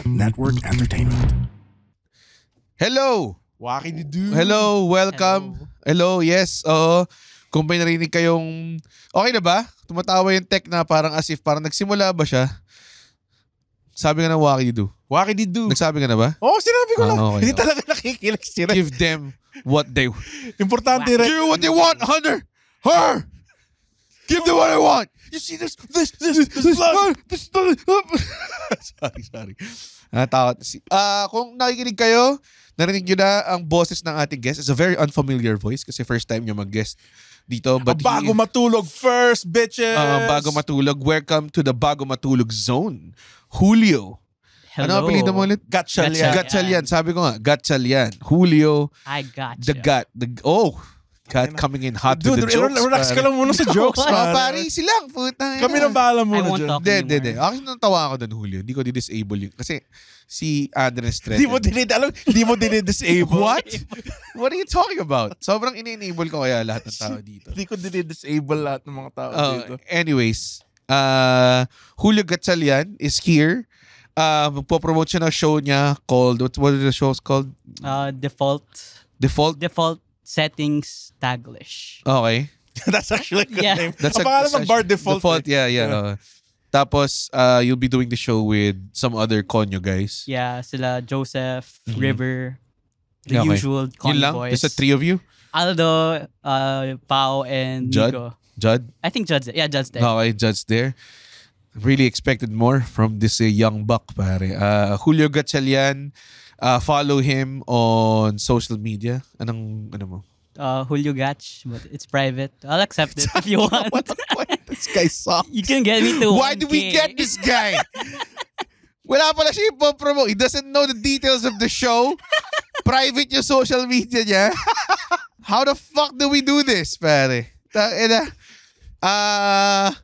Network Entertainment. Hello! Wakididu. Hello, welcome. Hello, yes, oo. Kung may narinig kayong... Okay na ba? Tumatawa yung tech na parang as if parang nagsimula ba siya? Sabi nga ng Wakididu. Wakididu. Nagsabi ka na ba? Oo, sinabi ko na. okay. Hindi talaga nakikilig si Red. Give them what they... Importante Red. Give what they want, Hunter! Her! Give them what I want! You see this sorry. Natakot. Kung nakikinig kayo, narinig nyo na ang boses ng ating guest. It's a very unfamiliar voice kasi first time nyo mag-guest dito. But bago matulog first, bitches! Bago matulog. Welcome to the Bago Matulog Zone. Julio. Hello. Ano ang apelido mo ulit? Gatchalian. Gatchalian. Sabi ko nga, Gatchalian. Julio. I got The Gat. Gat coming in hot Dude, with the jokes. relax ka lang muna sa jokes, man. Pare, silang. Puta. Kami na bahala I muna won't dyan. talk Hindi. anymore. Akin nang tawa ako doon, Julio. Hindi ko di-disable yun. Kasi si Andres Hindi mo dinidisable. What? What are you talking about? Sobrang ini-enable ko kaya lahat ng tao dito. Hindi ko dinidisable lahat ng mga tao dito. Anyways, Julio Gatchalian is here. Magpo-promote siya ng show niya called, what is the show called? Default settings Taglish. Okay. That's actually a good Yeah. name. That's Ang pangalan ng bar default. Yeah. Tapos, you'll be doing the show with some other Konyo guys. Yeah, sila Joseph, Mhm. River, the Okay. usual Yun lang? convoys. There's the three of you? Aldo, Pao, and Judd? Nico. Judd? I think Judd's there. Yeah, Judd's there. Okay, Judd's there. Really expected more from this young buck, pare. Julio Gatchalian. Follow him on social media. Ano mo? Julio Gatch, but it's private. I'll accept it if you want. What the point? This guy sucks. You can get me to Why do we 1K. get this guy? Wala pala siya ipopromote. He doesn't know the details of the show. Private yung social media niya. How the fuck do we do this, pare?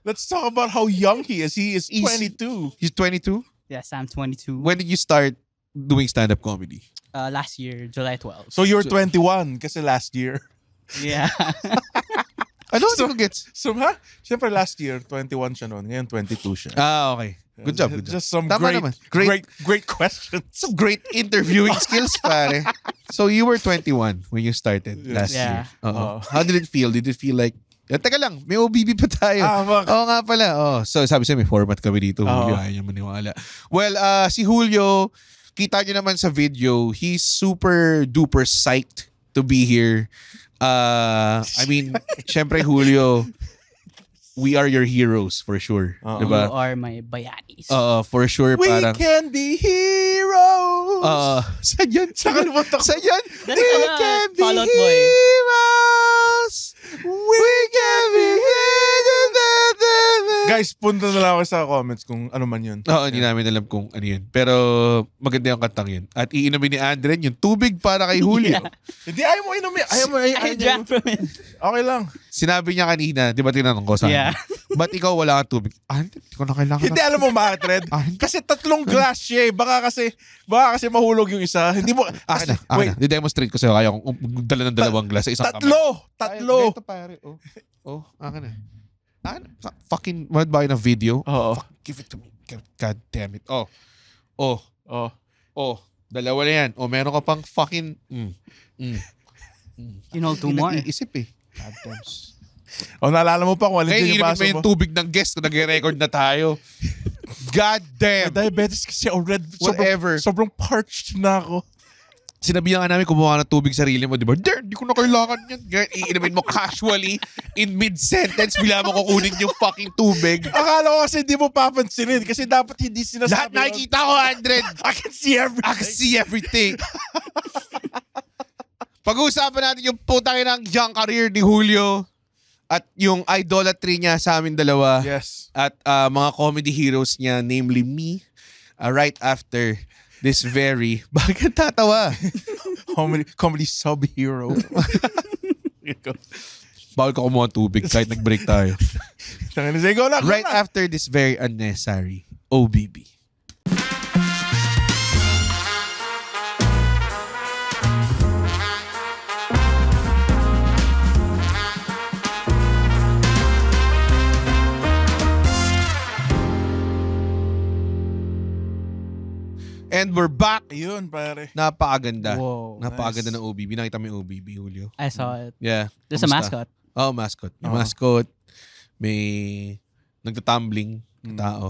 Let's talk about how young he is. He is 22. He's 22? Yes, I'm 22. When did you start doing stand-up comedy? Last year, July 12. So you're 21 kasi last year. Yeah. Ano? Hindi ko gets. So Siyempre last year, 21 siya noon. Ngayon, 22 siya. Okay. Good job. Just some Tama great, naman. great questions. Some great interviewing skills, pare. So you were 21 when you started last year. Oo. How did it feel? Did it feel like, teka lang, may OBB pa tayo. Oo nga pala. So sabi siya, may format kami dito. Julio, ayaw niya maniwala. Well, si Julio, kita niyo naman sa video, he's super duper psyched to be here. I mean, syempre Julio, we are your heroes for sure. Diba? You are my bayanis. For sure. We parang, can be heroes. saan yan? Saan yan? That's We the can be Fall Out Boy. heroes. We can be Guys, punta na lang ako sa comments kung ano man yun. hindi namin alam kung ano yun. Pero maganda yung kantang yun. At iinumin ni Andren yung tubig para kay Julio. Yeah. Hindi, ayaw mo inumin. I drank from it. Okay lang. Sinabi niya kanina, di ba tinanong ko sa Yeah. ba't ikaw wala kang tubig? Hindi ko na kailangan. Hindi, alam mo bakit, Red? Kasi 3 glass siya eh. Baka kasi mahulog yung isa. Hindi mo... Akin na. Di-demonstrate ko sa'yo. Kaya kung dala ng 2 glass sa isang kamay. Tatlo! Ito pare. Akin na. Fucking, manood ba kayo ng video? Oo. Give it to me. God damn it. Dalawa na yan. Meron ka pang fucking... You know, 2 more. Nag-iisip eh. God damn. Naalala mo pa kung alin Hey, din yung inumin baso mo yung mo. tubig ng guest kung nag-record na tayo. God damn. Diabetes kasi Red. Whatever. Sobrang parched na ako. Sinabihan ka namin kumuha ng tubig sarili mo, di ba? Hindi ko na kailangan yan. Ngayon, iinumin mo casually in mid-sentence, bila mo kukunin yung fucking tubig. Akala ko kasi hindi mo papansinin kasi dapat hindi sinasabi. Lahat nakikita ko, 100. I can see everything. I can see everything. Pag-uusapan natin yung putang ng young career ni Julio at yung idolatry niya sa amin dalawa. Yes. At mga comedy heroes niya, namely me, right after this very... Bakit tatawa? Comedy sub-hero. Bawal ka kumuha ng tubig kahit nag-break tayo. Right after this very unnecessary OBB. And we're back. Ayun, pare. Napakaganda. Whoa. Napakaganda ng OBB. Nakita mo yung OBB, Julio? I saw it. Yeah. There's a Kamusta? mascot. Oh, mascot. May mascot. May nagtatumbling na tao.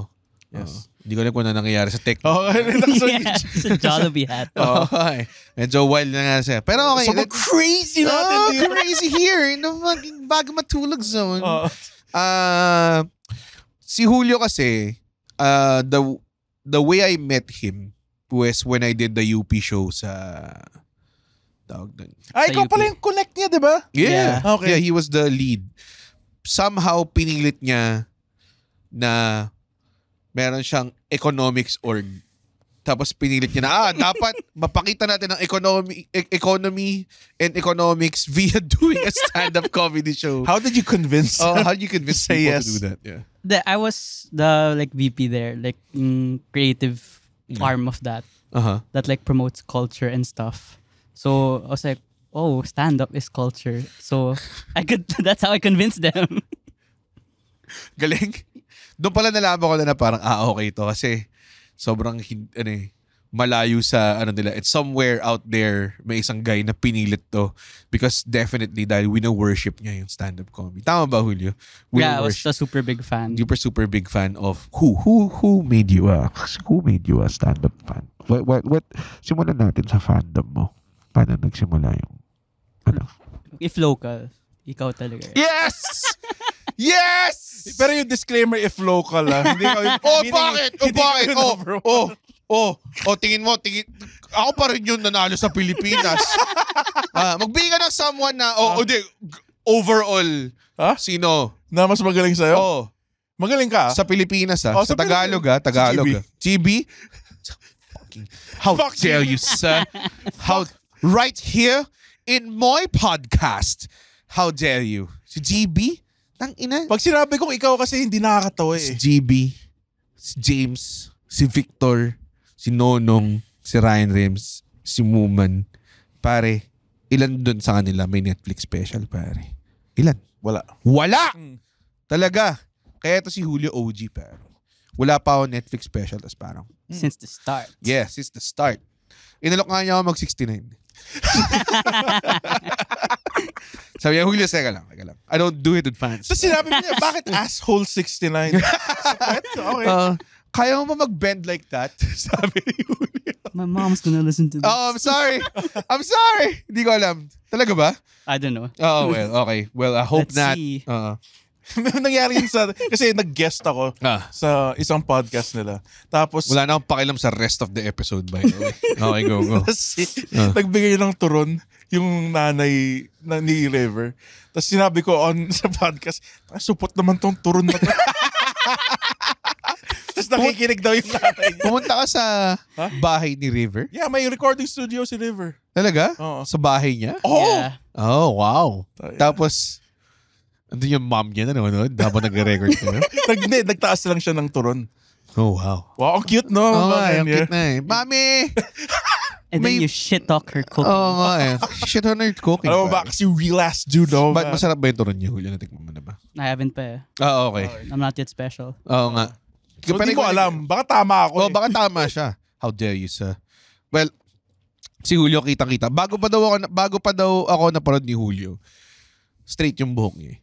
Yes. Hindi ko alam kung ano nangyayari sa tech. Oh, Yeah, it's a Jollibee hat. Okay. Medyo wild na nga siya. Pero okay. Sobrang crazy natin dito. Crazy here. In the fucking bago matulog zone. Oh. Si Julio kasi, the way I met him was when I did the UP show sa tawag doon. Ikaw UP. pala yung connect niya, di ba? Yeah. Okay. Yeah, he was the lead. Somehow pinilit niya na meron siyang economics org. Tapos pinilit niya na, dapat mapakita natin ang economy and economics via doing a stand-up comedy show. How did you convince? How did you convince Say people yes. to do that? Yeah. I was the like VP there, like creative arm of that Uh-huh. that like promotes culture and stuff. So I was like, oh, stand up is culture. So that's how I convinced them. Galing. Doon pala nalaman ko na parang, okay to. Kasi sobrang, malayo sa, nila. It's somewhere out there, may isang guy na pinilit to. Because definitely, dahil wino-worship niya yung stand-up comedy. Tama ba, Julio? Yeah, I was a super big fan. Super big fan of who made you a stand-up fan? What simulan natin sa fandom mo? Paano nagsimula yung If local, ikaw talaga. Yes! Yes! Pero yung disclaimer, if local, hindi ka yung... Bakit? Tingin mo, ako pa rin yung nanalo sa Pilipinas. Magbigay ka ng someone na, overall, sino? Na mas magaling sa'yo? Oh, Magaling ka? sa Pilipinas, Oh, sa sa Tagalog, Pilipinas. Tagalog. Si GB? How Fuck dare you. you, sir? Right here in my podcast. How dare you? Si GB? Tang ina. Pag sinabi kong ikaw kasi hindi nakakatawa Si eh. GB, si James, si Victor, si Nonong, si Ryan Rems, si Muman. Pare, ilan dun sa kanila may Netflix special, pare? Ilan? Wala. Wala! Talaga. Kaya ito si Julio OG, pare. Wala pa ako Netflix special, tas parang, Since the start. yeah, since the start. Inalok nga niya ako mag-69. Sabi niya, Julio, teka lang. I don't do it with fans. Tapos sinabi mo niya, bakit asshole 69? Okay. Kaya mo ba mag-bend like that? Sabi ni Julio. My mom's gonna listen to this. Oh, I'm sorry. Hindi ko alam. Talaga ba? I don't know. Oh, well, okay. Well, I hope Let's not. see. Nangyari yun kasi nag-guest ako sa isang podcast nila. Tapos, Wala na akong pakialam sa rest of the episode, by the way. Okay, go. nagbigay ng turon yung nanay ni River. Tapos sinabi ko sa podcast, supot naman tong turon na to. Tapos nakikinig daw yung nanay niya. Pumunta ka sa bahay ni River? Yeah, may recording studio si River. Talaga? Oo. Sa bahay niya? Oh! Yeah. Oh, wow. Yeah. Tapos, andun yung mom niya na nanonood habang nagre-record niya. Nagtaas lang siya ng turon. Oh, wow. Wow, ang cute, no? Oh, Bakit ang niya? cute na eh. Mami! And then May- you shit talk her cooking. Oo nga eh. Shit on her cooking. Alam mo ba, pare. kasi real ass dude, no? Ba't masarap ba yung turon niya, Julio? Natikman mo na ba? I haven't pa eh. Okay. I'm not yet special. Oo nga. So, hindi ko alam. Baka tama ako. Oh, baka tama siya. How dare you, sir? Well, si Julio kitang-kita. Bago pa daw ako napanood ni Julio, straight yung buhok niya.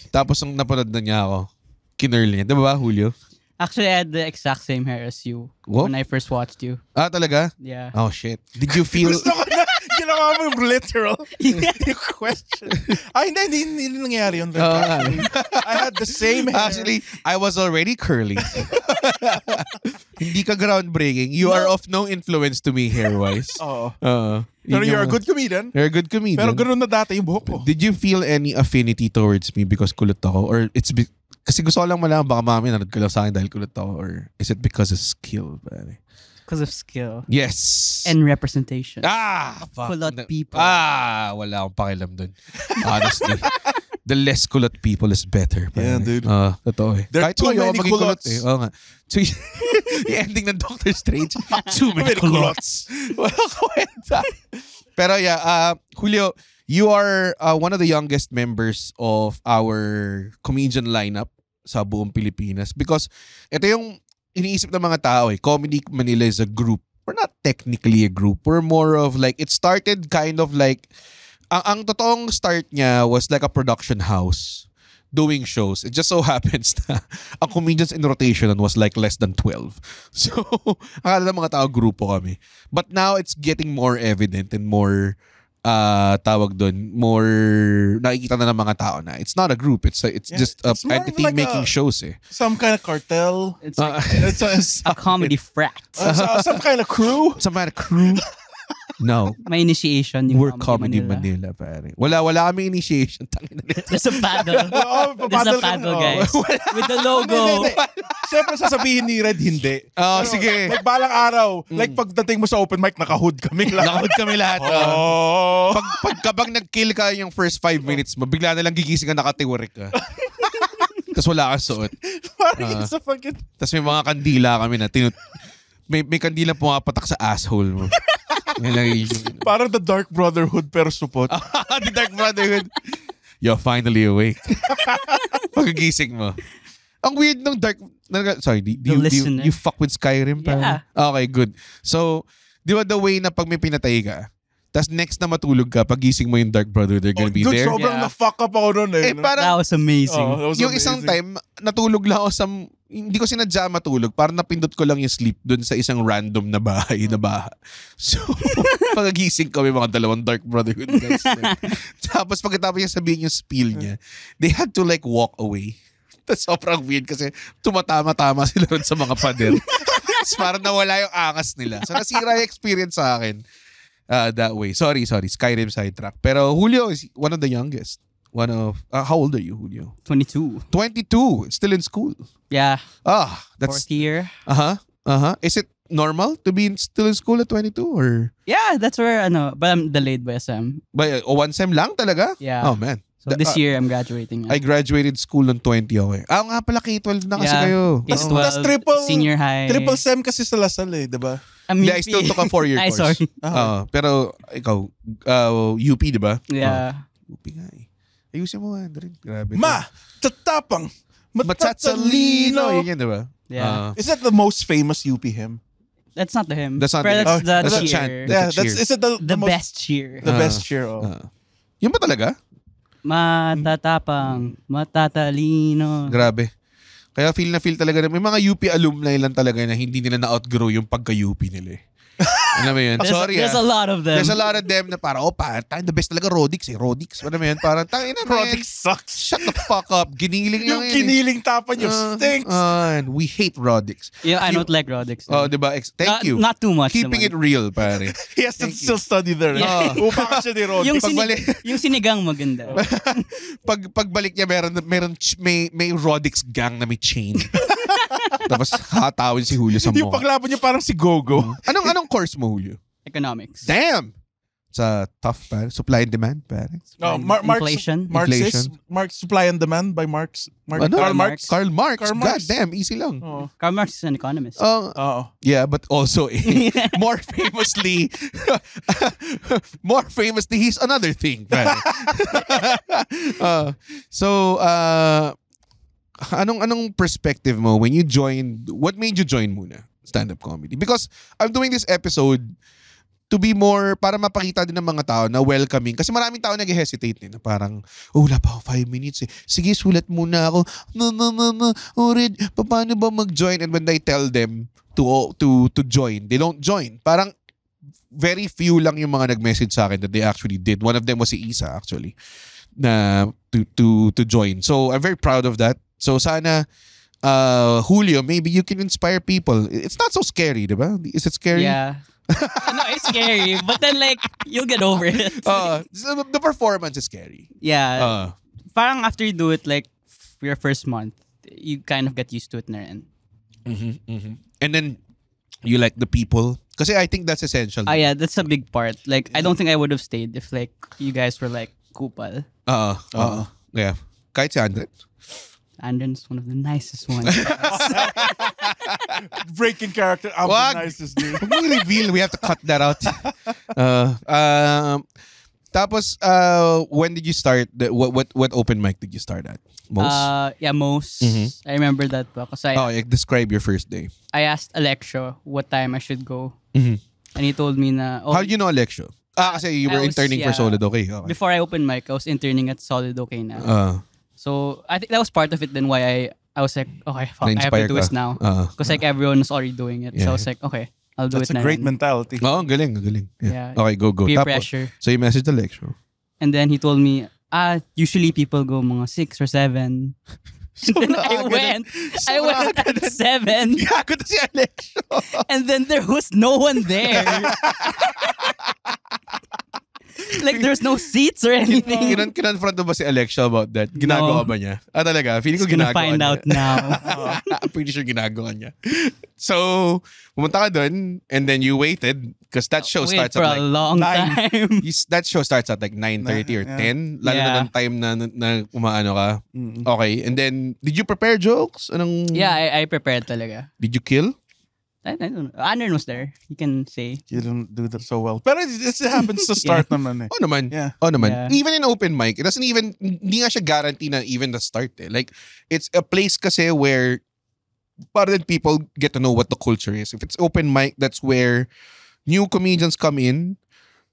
Tapos nung napanood na niya ako, kinurl niya. Di ba, Julio? Actually, I had the exact same hair as you What? when I first watched you. Talaga? Yeah. Oh, shit. Did you feel... Gusto ko na, ginawa mo yung literal yung question. Hindi nangyari yun. nga. I had the same hair. Actually, I was already curly. Hindi ka groundbreaking. You are of no influence to me hair-wise. Oo. Yun Pero you're a yung- good comedian. You're a good comedian. Pero ganoon na dati yung buhok ko. Did you feel any affinity towards me because kulot ako? Or kasi gusto ko lang malaman, baka mami nanood ka lang sa akin dahil kulot ako? Or is it because of skill? Pare? Because of skill. Yes. And representation. Fuck. Kulot people. Wala akong pakialam dun. Honestly. The less kulot people is better. Pare. Yeah, dude. Totoo eh. There are Kahit too ayaw ko many maging kulot kulots. eh. Oo nga. So, yung ending ng Doctor Strange, too many Many kulots. Walang kwenta. Pero yeah, Julio, you are one of the youngest members of our comedian lineup sa buong Pilipinas because ito yung iniisip ng mga tao eh. Comedy Manila is a group we're not technically a group. We're more of like, it started kind of like, ang totoong start niya was like a production house doing shows. It just so happens na ang comedians in rotation was like less than 12. So, akala ng mga tao grupo kami. But now it's getting more evident and more tawag doon, more nakikita na ng mga tao na it's not a group, it's just a it's more entity like making shows some kind of cartel. It's like It's a comedy frat. some kind of crew. Some kind of crew. No. May initiation yung We're Comedy Manila, pare. Wala kami initiation. There's a paddle. There's a paddle, guys. With the logo. Siyempre sasabihin ni Red hindi. Sige. Like balang araw, like pagdating mo sa open mic, naka-hood kami lahat. Naka-hood kami lahat. Kapag nag-kill ka yung first 5 minutes mo, bigla na lang gigising ka, nakatiwarik ka. Tapos wala kang suot. Parang sa fucking... Tapos may mga kandila kami na may kandila pumapatak sa asshole mo. Parang the Dark Brotherhood pero supot. The Dark Brotherhood. You're finally awake. Pagkagising mo. Ang weird ng Dark... Sorry, do you fuck with Skyrim? Yeah. Okay, good. So, di ba the way na pag may pinatay ka, tas next na matulog ka, pagising mo yung Dark Brotherhood, they're gonna be there. Sobrang na-fuck up ako nun eh. That was amazing. Yung isang time, natulog lang ako sa... Hindi ko sinadya matulog. Parang napindot ko lang yung sleep dun sa isang random na bahay na baha. So, pagagising kami mga dalawang Dark Brotherhood guys. Tapos pagkatapos niya sabihin yung spiel niya, they had to like walk away. Tapos sobrang weird kasi tumatama-tama sila ron sa mga pader. Tapos parang nawala yung angas nila. So nasira yung experience sa akin that way. Sorry. Skyrim sidetrack. Pero Julio is one of the youngest. How old are you, Julio? 22. 22. Still in school. Yeah. That's... 4th year. Is it normal to be still in school at 22 or? Yeah, that's where, but I'm delayed by SM. By, one sem lang talaga? Yeah. Oh, man. So this year, I'm graduating. I graduated school ng 20 ako eh. Nga pala, K-12 na kasi kayo. K-12, Tas triple, senior high. Triple SEM kasi sa Lasal eh, diba? I still took a 4-year course. Sorry. Pero, ikaw, UP, diba? Yeah. UP nga eh. Ayusin mo, Andrin. Grabe. Tatapang. Matsatalino. Yun, diba? Yeah. Is that the most famous UP hymn? That's not the hymn. That's not But the that's the chant. cheer. That's a cheer. Is it the most, best cheer. The best cheer, Yun ba talaga? Matatapang, matatalino. Grabe. Kaya feel talaga na may mga UP alumni lang talaga na hindi nila na-outgrow yung pagka-UP nila eh. Alam mo yun? There's a lot of them. There's a lot of them na parang, tayo the best talaga Rodix eh. Rodix. Alam mo yun? Parang, Rodix sucks. Shut the fuck up. Giniling lang yung giniling tapan yung stinks. And we hate Rodix. Yeah, I don't like Rodix. Diba? Thank you. Not too much. Keeping it real, pare. He has to still study there. Upa ka siya ni Rodix. Yung sinigang maganda. Pagbalik niya, may Rodix gang na may chain. Tapos hatawin si Julio sa mukha. Yung paglaban niya parang si Gogo. Anong course mo, Julio? Economics. Damn! It's a tough, pare. Supply and demand, pare. Inflation. Marx Supply and Demand by Marx. Karl Marx. Karl Marx. God damn, easy lang. Karl Marx is an economist. Yeah, but also more famously, he's another thing, pare. Anong perspective mo when you joined, what made you join muna stand-up comedy? Because I'm doing this episode to be more, para mapakita din ng mga tao na welcoming. Kasi maraming tao nag-hesitate na parang, wala pa ako 5 minutes eh. Sige, sulat muna ako. Red, paano ba mag-join? And when I tell them to join, they don't join. Parang very few lang yung mga nag-message sa akin that they actually did. One of them was si Isa actually, na to join. So I'm very proud of that. So sana, Julio, maybe you can inspire people. It's not so scary, diba? Is it scary? Yeah. No, it's scary. But then like, you'll get over it. The performance is scary. Yeah. Parang after you do it like your first month, you kind of get used to it na rin. And then, you like the people? Kasi I think that's essential. Yeah, that's a big part. Like, I don't think I would have stayed if like, you guys were like, kupal. Yeah. Kahit si Andre. Andren's one of the nicest ones. Breaking character. I'm the nicest dude. Huwag mong reveal. We have to cut that out. Tapos, when did you start? What open mic did you start at? Most? Yeah, most. Mhm. I remember that because Describe your first day. I asked Alexio what time I should go. Mhm. And he told me na, How did you know Alexio? Kasi you were I was, interning for Solid Okay. before I opened mic, I was interning at Solid Okay na. So I think that was part of it then why I was like, okay, fuck, I have to do this now. Because like everyone was already doing it. So I was like, okay, I'll do That's it a na great rin. mentality. Oo, galing. Yeah. Okay, go. Peer Tapos, pressure. so you messaged Alexio. And then he told me, usually people go mga 6 or 7. And then I went at 7. Gago to si Alexio. And then there was no one there. Like there's no seats or anything. Kinonfront mo ba si Alexio about that? Ginagawa ba niya? Talaga? Feeling ko He's gonna ginagawa find niya. out now. I'm pretty sure ginagawa niya. So, pumunta ka dun and then you waited because that show Wait starts for at a like long time. that show starts at like 9:30 or 10. Lalo na Yeah. ng time na umaano ka. Okay. And then, did you prepare jokes? Anong, Yeah, I prepared talaga. Did you kill? I don't know. Anderen was there. You can say. You don't do that so well. Pero it happens to start naman eh. Oh naman. Yeah. Oh naman. Yeah. Even in open mic, it doesn't even, hindi nga siya guarantee na even the start eh. Like, it's a place kasi where para then people get to know what the culture is. If it's open mic, that's where new comedians come in,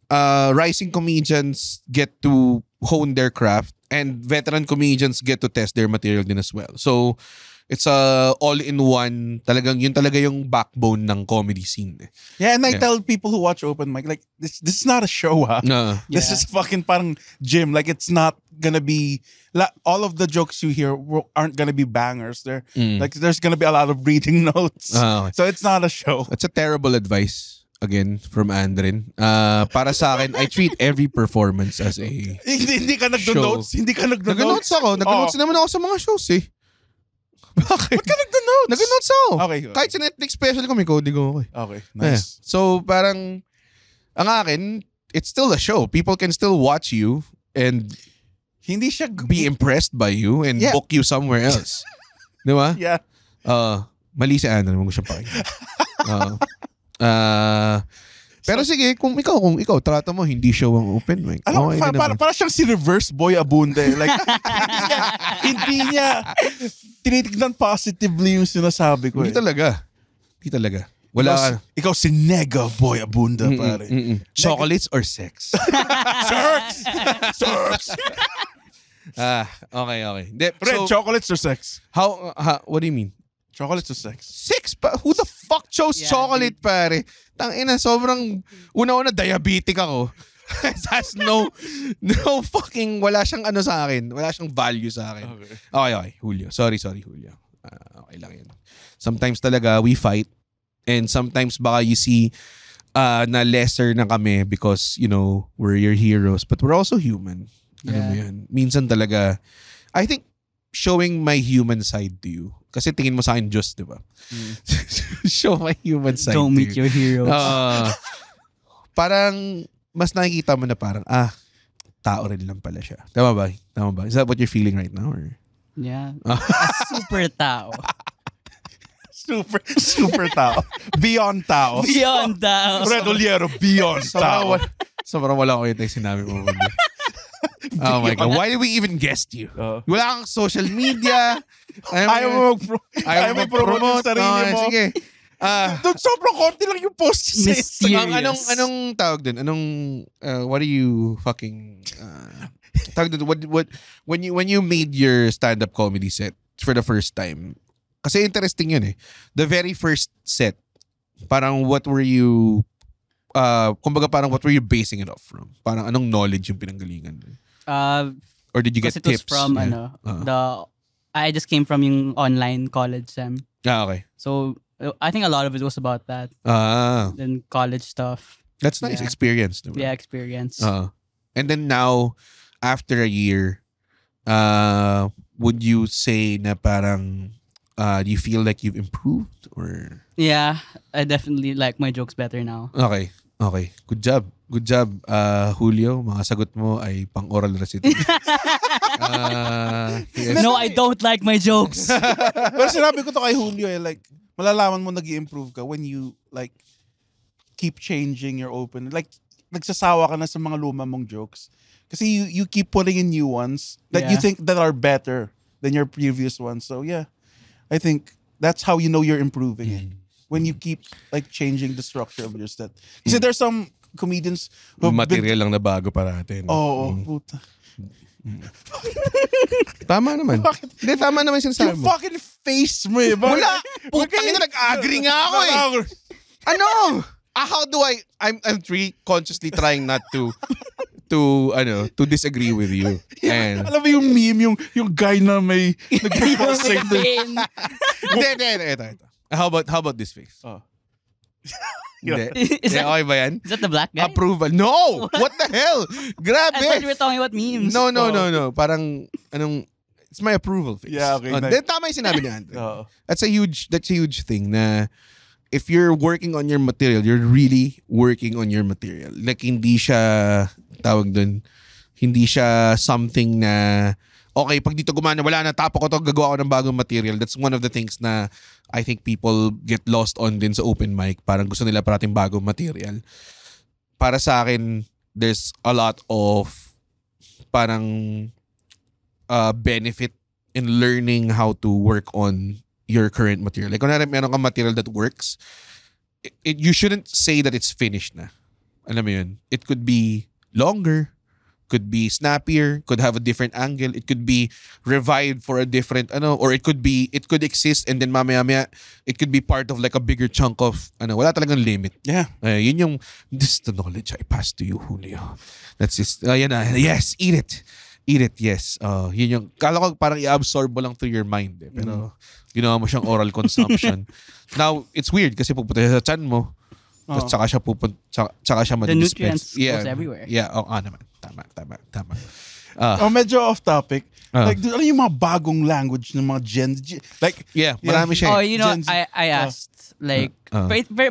rising comedians get to hone their craft, and veteran comedians get to test their material din as well. So, it's a all-in-one, yun talaga yung backbone ng comedy scene. Eh. Yeah, and I tell people who watch open mic, like, this is not a show, ha? No. This is fucking parang gym. Like, it's not gonna be, all of the jokes you hear aren't gonna be bangers. Like, there's gonna be a lot of reading notes. Okay. So it's not a show. That's a terrible advice. Again, from Andrin. Para sa akin, I treat every performance as a Hindi ka nagdo-notes. Hindi ka nagdo-notes. Nag-notes ako. Nag-notes naman ako sa mga shows eh. Bakit? Ba't ka nagdo-notes? Nag-notes ako. Okay. Kahit sa Netflix special ko, may coding ako eh. Okay, nice. So, parang, ang akin, it's still a show. People can still watch you and Hindi siya... be impressed by you and book you somewhere else. Di ba? Yeah. Mali si Andrin. Huwag mo siyang pakinggan. Pero sige, kung ikaw, trato mo, hindi show ang open mic. Alam, Okay na naman. para siyang si Reverse Boy Abunda. Like, hindi niya tinitignan positively yung sinasabi ko. Hindi talaga. Wala ka. Ikaw si Nega Boy Abunda, pare. Chocolates or sex? Sex! Okay. Red, chocolates or sex? What do you mean? Chocolates or sex? Sex pa? Who the fuck chose chocolate, pare? Tangina, sobrang una-una diabetic ako. That's no fucking, wala siyang ano sa akin. Wala siyang value sa akin. Okay, Julio. Sorry, Julio. Okay lang yun. Sometimes talaga, we fight. And sometimes baka you see na lesser na kami because, you know, we're your heroes. But we're also human. Alam mo yan. Minsan talaga, I think, showing my human side to you. Kasi tingin mo sa akin, Diyos, di ba? Show my human side Don't to meet you. your heroes. Parang, mas nakikita mo na parang, tao rin lang pala siya. Tama ba? Is that what you're feeling right now? Or? Yeah. A super tao. Super tao. Beyond tao. Beyond tao. Red Oliero, beyond tao. Sobrang wala ko yung sinabi mo. Oh my God. Why did we even guest you? Wala kang social media. Ayaw mo mag-promote yung sarili mo. Sige. Doon sobrang konti lang yung post sa Instagram. Anong tawag dun? What are you fucking... tawag dun, when you made your stand-up comedy set for the first time, kasi interesting yun eh. The very first set, parang what were you... kumbaga parang what were you basing it off from? Parang anong knowledge yung pinanggalingan? Or did you get tips? It was from I just came from yung online college sem. Okay. So I think a lot of it was about that. Then college stuff. That's nice experience. Diba? Yeah, experience. And then now, after a year, would you say na parang do you feel like you've improved or? Yeah, I definitely like my jokes better now. Okay. Good job, Julio. Mga sagot mo ay pang-oral recipe. Yes. No, I don't like my jokes. Pero sinabi ko to kay Julio like, malalaman mo nag-i-improve ka when you like keep changing your open. Like, nagsasawa ka na sa mga luma mong jokes. Kasi you keep putting in new ones that you think that are better than your previous one. So yeah, I think that's how you know you're improving. When you keep like changing the structure of your set. Kasi there's some comedians who material lang na bago parati. Puta. Tama naman. Hindi, tama naman yung sinasabi Yung mo. fucking face mo eh. Wala! Putang ina, nag-agree nga ako eh. Ano? How do I'm consciously trying not to disagree with you. And alam mo yung meme, yung guy na may nagpapasig doon. Ito. How about this face? Hindi. Okay ba yan? Is that the black guy? Approval. No! What the hell? Grabe! I thought you were talking about memes. No. Parang, it's my approval face. Yeah, okay. Then tama yung sinabi ni Andre. That's a huge thing na if you're working on your material, you're really working on your material. Like, hindi siya, tawag dun, hindi siya something na, okay, pag dito gumana, wala na, tapo ko to, gagawa ko ng bagong material. That's one of the things na I think people get lost on din sa open mic. Parang gusto nila parating bagong material. Para sa akin, there's a lot of parang benefit in learning how to work on your current material. Like, kung meron kang material that works, you shouldn't say that it's finished na. Alam mo yun? It could be longer, could be snappier, could have a different angle, it could be revived for a different, or it could exist and then mamaya it could be part of like a bigger chunk of, wala talagang limit. Yeah. Yun yung, this is the knowledge I pass to you, Julio. That's just, yan na, yes, eat it, yes. Yun yung, kala ko parang i-absorb mo lang through your mind. Pero, ginawa mo siyang oral consumption. Now, it's weird kasi pupunta siya sa chan mo, tapos tsaka siya the madidispense. nutrients goes everywhere. Yeah, naman. Tama. Medyo off topic. Like, ano yung mga bagong language ng mga Gen Z? Like, marami siya. Oh, you know, I asked, like,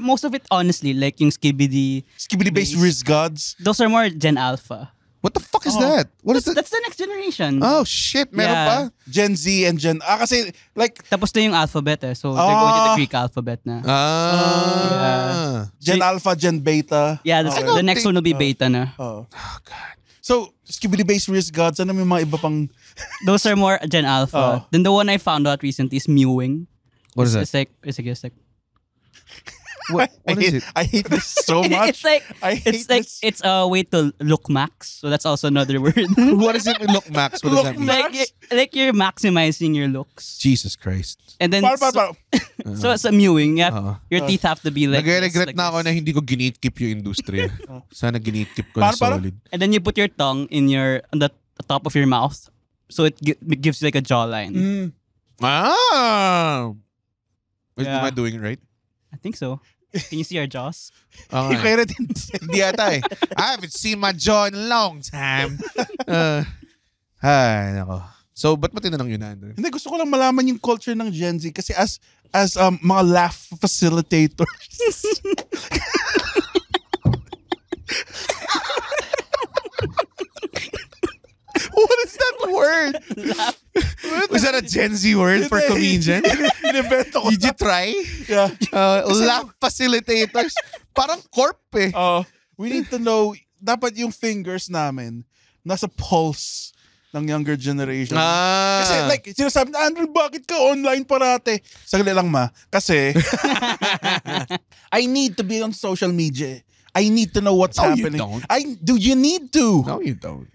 most of it, honestly, like yung Skibidi-based Riz Gods. Those are more Gen Alpha. What the fuck is that? What is that? That's the next generation. Oh, shit. Meron pa? Gen Z and Gen... kasi, like... Tapos na yung alphabet eh. So, they're going to the Greek alphabet na. Gen Alpha, Gen Beta. Yeah, the next one will be Beta na. Oh, God. So, Skibidi-based Riz Gods, ano may mga iba pang... Those are more Gen Alpha. Then the one I found out recently is mewing. What is that? It's like... What is it? I hate this so much. It's a way to look max. So that's also another word. What is it? Look max. What does that mean? Like you're maximizing your looks. Jesus Christ. And then so it's a mewing. Your teeth have to be like. Nagre-regret na ako na hindi ko ginit-keep yung industriya. Sana ginit-keep ko na solid. And then you put your tongue on the top of your mouth, so it gives you like a jawline. Am I doing it right? I think so. Can you see our jaws? Okay. Hindi ata eh. I haven't seen my jaw in a long time. Nako. So, ba't mo tinanong yun, Andrew? Hindi, gusto ko lang malaman yung culture ng Gen Z kasi as mga laugh facilitators. What is that word? Was that a Gen Z word for comedian? Did you try? Yeah. Laugh facilitators. Parang corp eh. We need to know, dapat yung fingers namin nasa pulse ng younger generation. Kasi like, sinasabi na, Andrew, bakit ka online parate? Sagli lang kasi I need to be on social media. I need to know what's happening. You don't. You need to. No, you don't.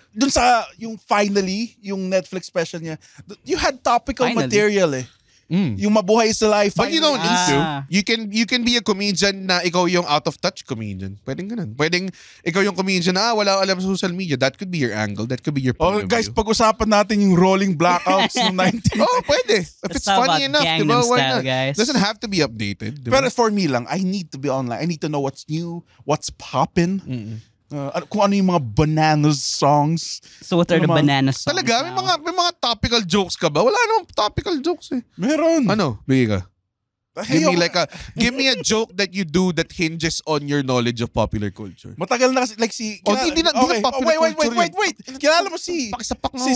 Dun sa yung finally, yung Netflix special niya, you had topical material eh. Yung mabuhay sa life. But you don't need to. You can be a comedian na ikaw yung out of touch comedian. Pwedeng ganun. Pwedeng ikaw yung comedian na wala alam sa social media. That could be your angle. That could be your point of view. Guys, pag-usapan natin yung rolling blackouts ng 90s. Pwede. If it's funny enough, diba? Why not? Guys. Doesn't have to be updated. Diba? Pero for me lang, I need to be online. I need to know what's new, what's poppin'. Kung ano yung mga bananas songs. So what are the banana songs? Talaga? May mga topical jokes ka ba? Wala namang topical jokes eh. Meron. Ano? Bigay ka. Give me a joke that you do that hinges on your knowledge of popular culture. Matagal na kasi, like hindi na popular culture. Wait. Kilala mo Pakisapak nga.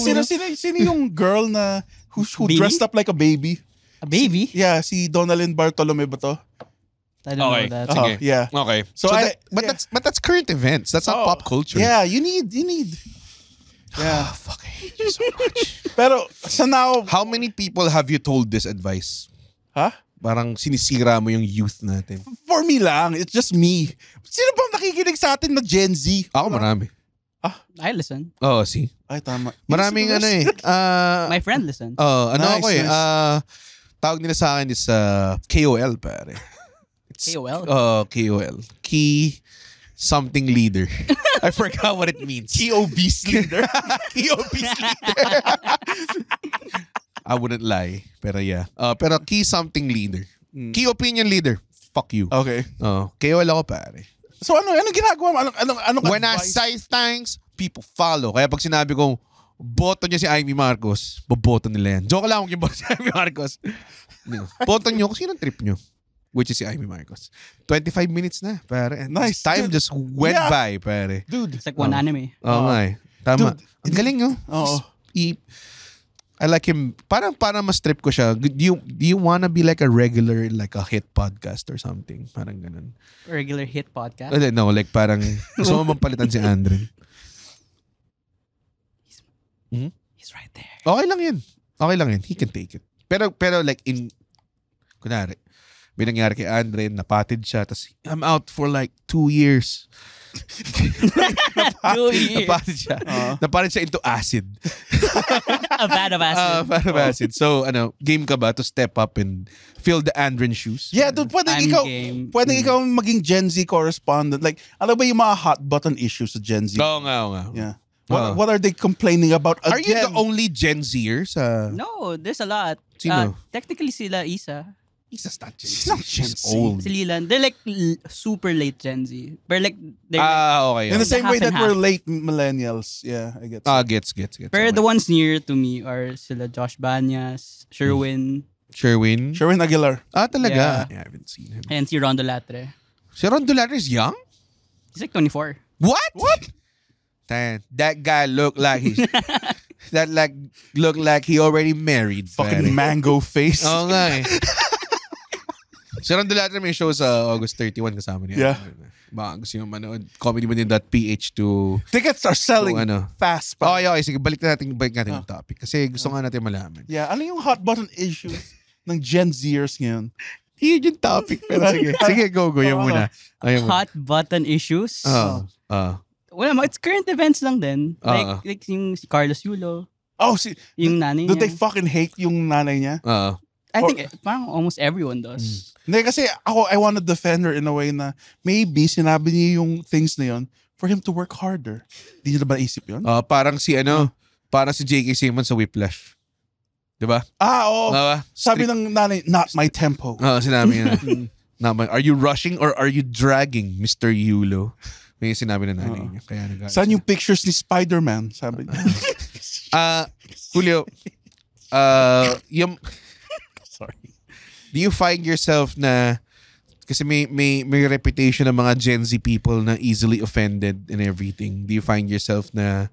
Sino yung girl na who dressed up like a baby? A baby? Yeah, si Donalyn Bartolome ba to? I don't know that. Sige. Yeah. Okay. But that's current events. That's not pop culture. Yeah, you need. Yeah. Fuck, I hate you so much. Pero sa now... How many people have you told this advice? Huh? Parang sinisira mo yung youth natin. For me lang. It's just me. Sino bang nakikinig sa atin na Gen Z? Ako marami. I listen. Oh, see? Ay, tama. Maraming ano eh. My friend listens. Ano Nice, ako eh. nice. Tawag nila sa akin is KOL, pare. KOL? KOL. Key something leader. I forgot what it means. Key obese leader. Key obese leader. I wouldn't lie. Pero yeah. Pero key something leader. Key opinion leader. Fuck you. Okay. KOL ako, pare. So anong ginagawa mo? Anong When I advice? say things, people follow. Kaya pag sinabi kong boto niya si Amy Marcos, boboto nila yan. Joke lang kung yung boto si Amy Marcos. Boto niyo kung sino trip niyo. Which is si Amy Marcos. 25 minutes na, pare. And Nice. time Dude. just went by, pare. Dude. It's like one anime. Oo nga eh. Tama. Dude. Ang galing, no? Oo. I like him. Parang mas trip ko siya. Do you wanna be like a regular, like a hit podcast or something? Parang ganun. Regular hit podcast. No, like parang gusto mo bang palitan si Andren? He's right there. Okay lang yun. Okay lang yun. He can take it. Pero like kunwari, may nangyari kay Andren, napatid siya, tapos I'm out for like 2 years. 2 years. Napatid siya. Napatid siya into acid. A vat of acid. Vat of acid. So, game ka ba to step up and fill the Andren shoes? Yeah, dude, pwedeng ikaw maging Gen Z correspondent. Like, ano ba yung mga hot button issues sa Gen Z? Oo nga. Yeah. What are they complaining about again? Are you the only Gen Zer sa... No, there's a lot. Sino? Technically sila Isa. Isa's not Gen Z. She's not Gen She's Z. old. Si Lilan. They're like super late Gen Z. But like, they're Okay. In the same way half that and we're half. late millennials. Yeah, I get Gets. Pero the ones near to me are sila Josh Banyas, Sherwin, Sherwin? Sherwin Aguilar. Talaga? Yeah, I haven't seen him. and si Rondo Latre. Si Ron Dolares is young? He's like 24. What? That guy looked like looked like he already married. Fucking mango face. Oo nga eh. Si Ron Dolares may show sa August 31 kasama niya. Yeah. Baka gusto nyo manood. Comedy.ph to... Tickets are selling to, fast. Okay. Sige, balik natin yung topic. Kasi gusto nga natin malaman. Yeah, ano yung hot button issues ng Gen Zers ngayon? Yun yung topic. Pero sige. Sige, go. Yan muna. Hot button issues. Wala, it's current events lang din. Like yung si Carlos Yulo. Oh, yung nanay do niya. they fucking hate yung nanay niya? I think parang almost everyone does. Hindi, kasi I want to defend her in a way na maybe sinabi niya yung things na yun for him to work harder. Di niya na ba naisip yun? Parang parang si J.K. Simmons sa Whiplash. Diba? Oo. Sabi ng nanay, not my tempo. Sinabi niya. Are you rushing or are you dragging, Mr. Yulo? May sinabi na nanay niya. Kaya saan yung pictures ni Spider-Man? Sabi niya. Julio, sorry. Do you find yourself na, kasi may reputation ng mga Gen Z people na easily offended and everything. Do you find yourself na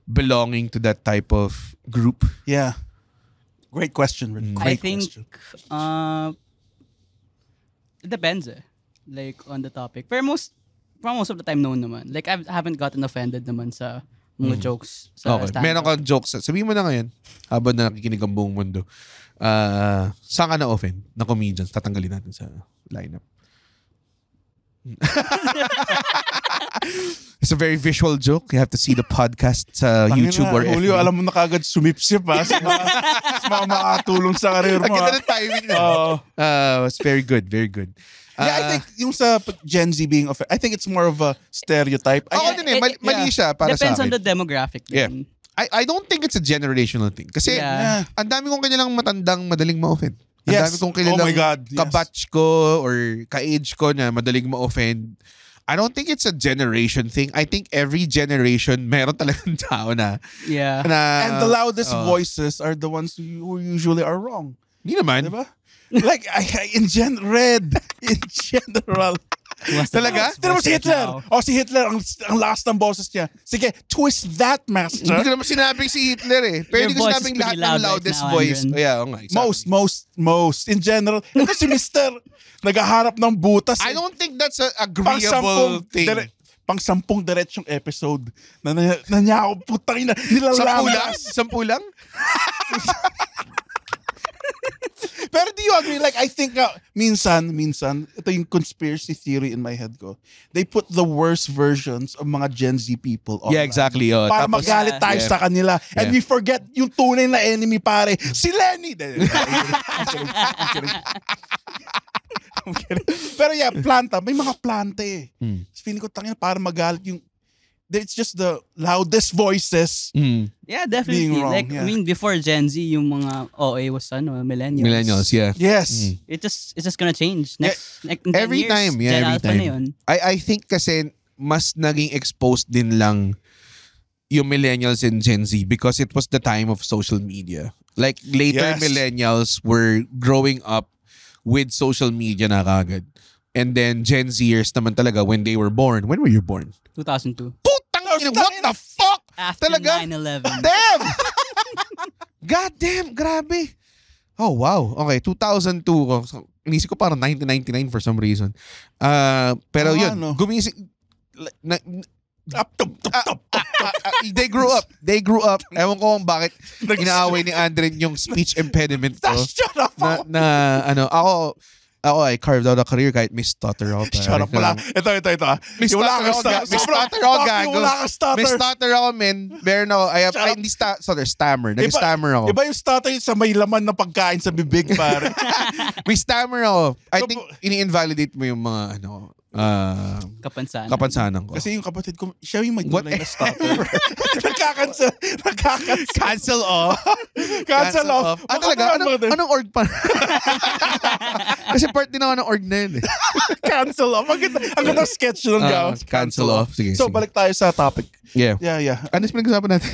belonging to that type of group? Yeah. Great question, Rick. I think it depends like on the topic. Pero most of the time no naman. Like I haven't gotten offended naman sa mga jokes sa okay. stand-up. Meron kang jokes. Sabihin mo na ngayon habang na nakikinig ang buong mundo. Saan ka na-offend na comedians? Tatanggalin natin sa lineup. It's a very visual joke. You have to see the podcast sa YouTube or FB. Julio, alam mo na kagad sumipsip ha. Sa mga makatulong sa karir mo. Ang ganda ng timing na. It's very good. Very good. Yeah, I think yung sa Gen Z being offended, I think it's more of a stereotype. Mali siya para sa akin. Depends on the demographic din. I don't think it's a generational thing. Kasi ang dami kong kanilang matandang madaling ma-offend. Ang dami kong kanilang kabatch ko or ka-age ko na madaling ma-offend. I don't think it's a generation thing. I think every generation meron talagang tao na. Yeah. And the loudest voices are the ones who usually are wrong. Hindi naman. Diba? Like, in general. Talaga? Tira mo si Hitler. Si Hitler, ang last ng boses niya. Sige, twist that, master. Hindi ko naman sinabing si Hitler eh. Pero hindi ko sinabing lahat ng loudest voice. Exactly. Most. In general. Ito si Mr. Naghaharap ng butas. I don't think that's an agreeable thing. pang 10 diretsong episode na niya ako, putang ina, nilalamas. 10 lang? Pero do you agree? Like, I think, minsan, ito yung conspiracy theory in my head ko. They put the worst versions of mga Gen Z people online. Yeah, exactly. Para magalit tayo sa kanila. And we forget yung tunay na enemy, pare. Si Lenny! I'm kidding. Pero yeah, planta. May mga planta eh. Feeling ko, tangina, para magalit yung... It's just the loudest voices. Yeah, definitely. Being wrong, like, yeah. I mean, before Gen Z, yung mga OA was millennials. Millennials, yeah. Yes. It's just gonna change. Next, every 10 years, time, yeah, Gen every Alpha time. na yun. I think kasi mas naging exposed din lang yung millennials and Gen Z because it was the time of social media. Like, later millennials were growing up with social media na kagad. And then Gen Zers naman talaga when they were born. When were you born? 2002. Putang ina, what the fuck? After Talaga? 9/11. Damn! God damn, grabe. Oh, wow. Okay, 2002. Inisip ko parang 1999 for some reason. Pero yun, gumising... They grew up. Ewan ko kung bakit inaaway ni Andren yung speech impediment ko. Shut up! Ako ay carved out a career kahit may stutter ako. Shut up pala. Ito. May stutter ako, gago. Wala kang stutter. May stutter ako, men. Meron ako. Hindi stammer. Nag-stammer ako. Iba yung stutter sa may laman na pagkain sa bibig, pare. May stammer ako. I think ini-invalidate mo yung mga kapansanan ko. Kasi yung kapatid ko, siya yung may tunay na stutter. Cancel off. Talaga? Anong org pa? Kasi part din ako ng org na yun eh. Cancel off. Ang ganda sketch nun, cancel off. Sige, so, balik tayo sa topic. Yeah. Ano yung pinag-usapan natin?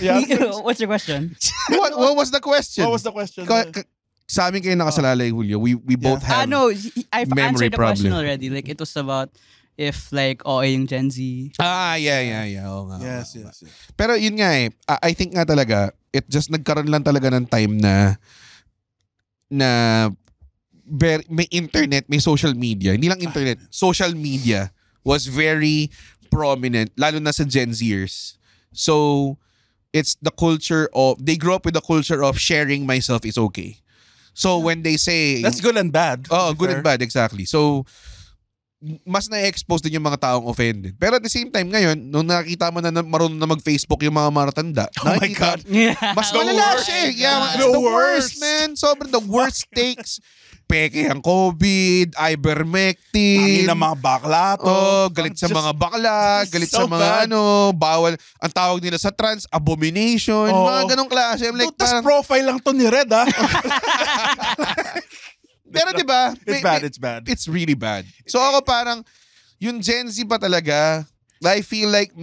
What's your question? What was the question? Sa amin kayo nakasalalay, Julio. We both have I've answered the question already. Like, it was about if like OA yung Gen Z. Yeah. Oo nga. Yes. Pero yun nga eh. I think nga talaga, it just nagkaroon lang talaga ng time na may internet, may social media. Hindi lang internet. Social media was very prominent, lalo na sa Gen Zers. So, it's the culture of, they grew up with the culture of sharing myself is okay. So when they say... That's good and bad. Oh, good and bad, exactly. So, mas na-expose din yung mga taong offended. Pero at the same time, ngayon, nung nakita mo na marunong na mag-Facebook yung mga maratanda, oh my God. Mas malala siya. Yeah, the worst, man. Sobrang the worst takes. Peke ang COVID, ivermectin. Tangin na mga bakla to. Galit sa mga bakla, galit sa mga bawal. Ang tawag nila sa trans, abomination, mga ganong klase. Like, tas profile lang to ni Red, ha? Pero diba? It's bad. It's really bad. So ako parang, yung Gen Z pa talaga, I feel like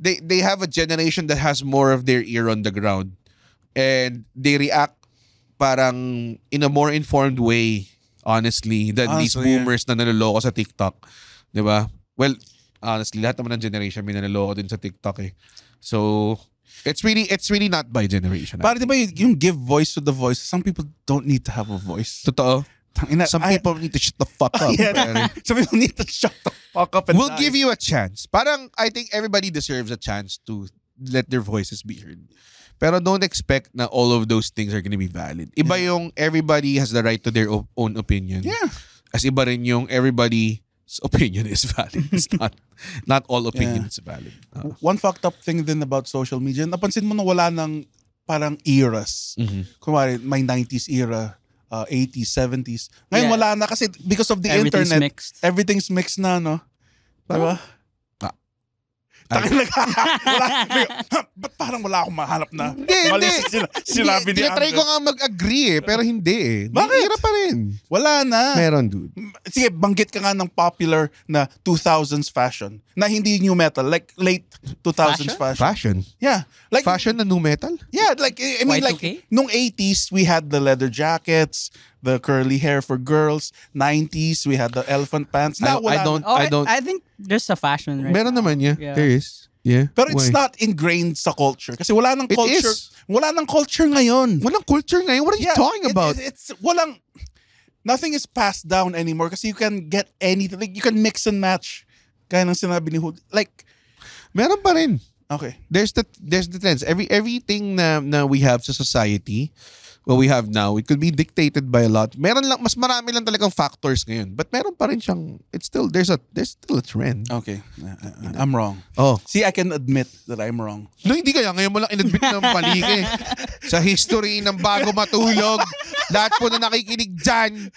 they have a generation that has more of their ear on the ground. And they react parang in a more informed way, honestly, than these boomers na naloloko sa TikTok. Diba? Well, honestly, lahat naman ng generation may naloloko din sa TikTok eh. So, it's really not by generation. Para diba yung give voice to the voice, some people don't need to have a voice. Totoo. Some people need to shut the fuck up. Some people need to shut the fuck up and we'll give you a chance. Parang, I think everybody deserves a chance to let their voices be heard. Pero don't expect na all of those things are gonna be valid. Iba yung everybody has the right to their own opinion. Yeah. As iba rin yung everybody's opinion is valid. It's not all opinions valid. One fucked up thing din about social media, napansin mo na wala ng parang eras. Kumari, may 90s era, 80s, 70s. Ngayon wala na kasi because of the internet. Mixed. Everything's mixed na, no? Diba? Ba't parang wala akong mahanap na mali sinabi ni Andres? Tinatry ko nga mag-agree eh, pero hindi eh. Bakit? Hirap pa rin. Wala na. Meron, dude. Sige, banggit ka nga ng popular na 2000s fashion na hindi new metal, like late 2000s fashion. Fashion? Yeah. Like, fashion na new metal? Yeah, like, I mean, Y2K? like, nung 80s, we had the leather jackets, the curly hair for girls. 90s, we had the elephant pants. Now, I think there's a fashion right Meron now. naman, yeah. There is. Yeah. Pero it's not ingrained sa culture. Kasi wala nang culture. Wala nang culture ngayon. Walang culture ngayon? What are you talking about? It's nothing is passed down anymore kasi you can get anything. Like, you can mix and match Kaya nang sinabi ni Hood, like, meron pa rin. Okay. There's the trends. Everything na we have sa society, what we have now, it could be dictated by a lot. Mas marami lang talagang factors ngayon. But meron pa rin siyang, there's still a trend. Okay. I'm wrong. Oh. See, I can admit that I'm wrong. No, hindi kaya. Ngayon mo lang in-admit ng palike. Sa history ng bago matulog, lahat po na nakikinig dyan,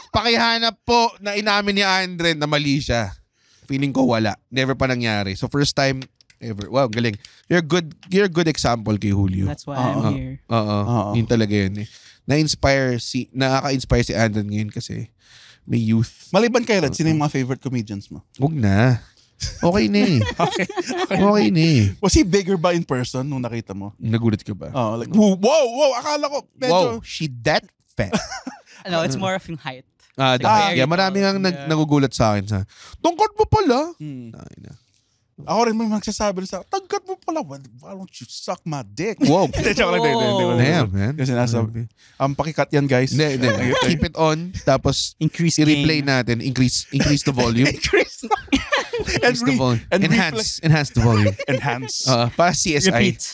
pakihanap po na inamin ni Andre na mali siya. Feeling ko wala. Never pa nangyari. So first time ever. Wow, galing. You're a good example kay Julio. That's why I'm here. Yun talaga yun eh. Nakaka-inspire si Andon ngayon kasi may youth. Maliban kay Rad, sino yung mga favorite comedians mo? Huwag na. Okay na eh. Okay na eh. Was he bigger ba in person nung nakita mo? Nagulat ka ba? Oh, like, wow, akala ko. Medyo... Wow, she that fat. No, it's more of yung height. Marami nga nagugulat sa akin. Tungkol mo pala. Ay na. Ako rin may magsasabi sa tagkat mo pala. Why don't you suck my dick? Wow. Damn, man. Kasi nasabi. Pakikat yan, guys. Hindi. Keep it on. Tapos, i-replay natin. Increase the volume. Increase the volume. Enhance the volume. Enhance. Para CSI. Repeat.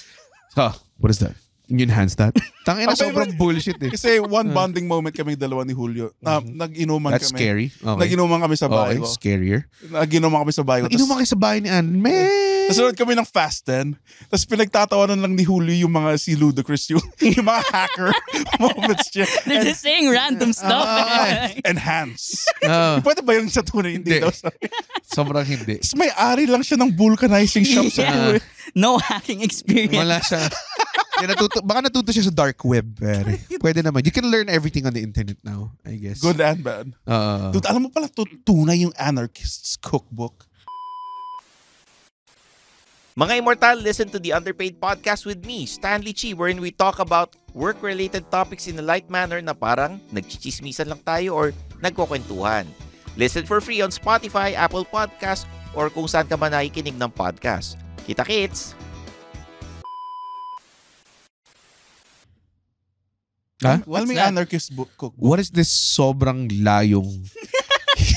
What is that? Enhance that? Tangina, sobrang bullshit eh. Kasi one bonding moment kami dalawa ni Julio. Nag-inuman That's kami. scary. Okay. Nag-inuman kami sa bahay ko. Scarier. Nag-inuman kami sa bahay ko. Nag-inuman kayo sa bahay ni Ann. Man! Tapos kami ng Fast 10. Tapos pinagtatawanan lang ni Julio yung mga si Ludacris, yung mga hacker moments niya. They're just saying random stuff. Enhance. Pwede ba yun sa tunay? Hindi daw. Sobrang hindi. Tapos may ari lang siya ng vulcanizing shop sa tunay. No hacking experience. Wala siya. Baka natuto siya sa dark web. Pwede naman. You can learn everything on the internet now, I guess. Good and bad. Dude, alam mo pala, tunay yung Anarchist's Cookbook. Mga Immortal, listen to the Underpaid Podcast with me, Stanley Chi, wherein we talk about work-related topics in a light manner na parang nagchichismisan lang tayo or nagkukwentuhan. Listen for free on Spotify, Apple Podcast, or kung saan ka man nakikinig ng podcast. Kita-kits! Alam mo yung Anarchist Cookbook? What is this sobrang layong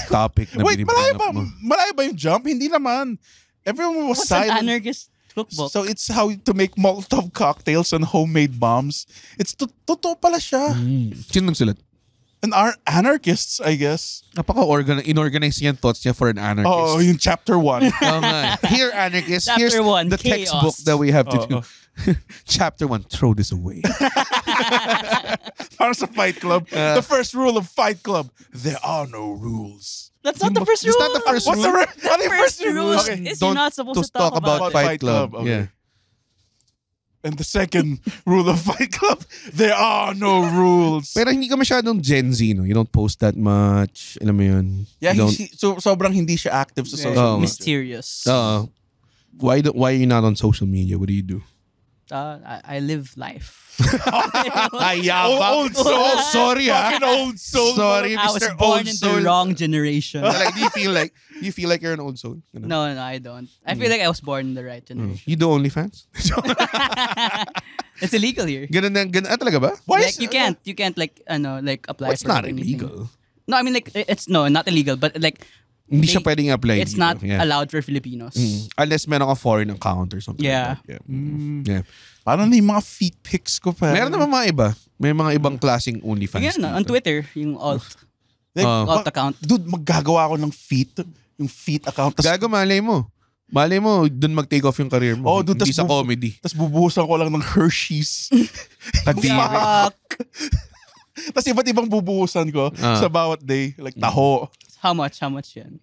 topic na Wait, binibring up mo? Malayo ba yung jump? Hindi naman. Everyone was What's silent. an Anarchist Cookbook? So it's how to make Molotov cocktails and homemade bombs. It's totoo pala siya. Sino nagsulat? And our anarchists, I guess. Inorganize niya thoughts niya for an anarchist. Oh, yung chapter 1. Here, anarchists, Chapter here's one, the chaos. textbook that we have to do. Chapter 1, throw this away. Para sa Fight Club. The first rule of Fight Club, there are no rules. That's not the first rule. That's not the first What's rule. the first rule Okay. is you're not supposed to talk about Fight Club. Okay. Yeah. And the second rule of Fight Club, there are no rules. Pero hindi ka masyadong Gen Z, no? You don't post that much. Alam mo yun? Yeah, so sobrang hindi siya active sa social media. Mysterious. Why are you not on social media? What do you do? I live life. Old soul. Sorry, Fucking old soul. Sorry, I was Mr. born Old in Soul. the wrong generation. Like, do you feel like you're an old soul? Ganun. No, I don't. I feel like I was born in the right generation. You do OnlyFans? It's illegal here. Ganun talaga ba? Like you can't like apply It's for not anything. illegal. No, I mean like it's not illegal, but like Hindi siya pwedeng apply. it's not allowed for Filipinos. Unless meron ka foreign account or something. Yeah. Like that. Yeah. Paano na yung mga feet pics ko pa? Meron naman mga iba. May mga ibang klaseng OnlyFans. Again, on Twitter, yung alt account. Dude, maggagawa ako ng feet. Yung feet account. Gago, malay mo. Malay mo, dun mag-take off yung career mo. Oh, dude, hindi sa comedy. Tapos bubuhusan ko lang ng Hershey's. Kadiri. Tapos iba't ibang bubuhusan ko sa bawat day. Like taho. How much yan?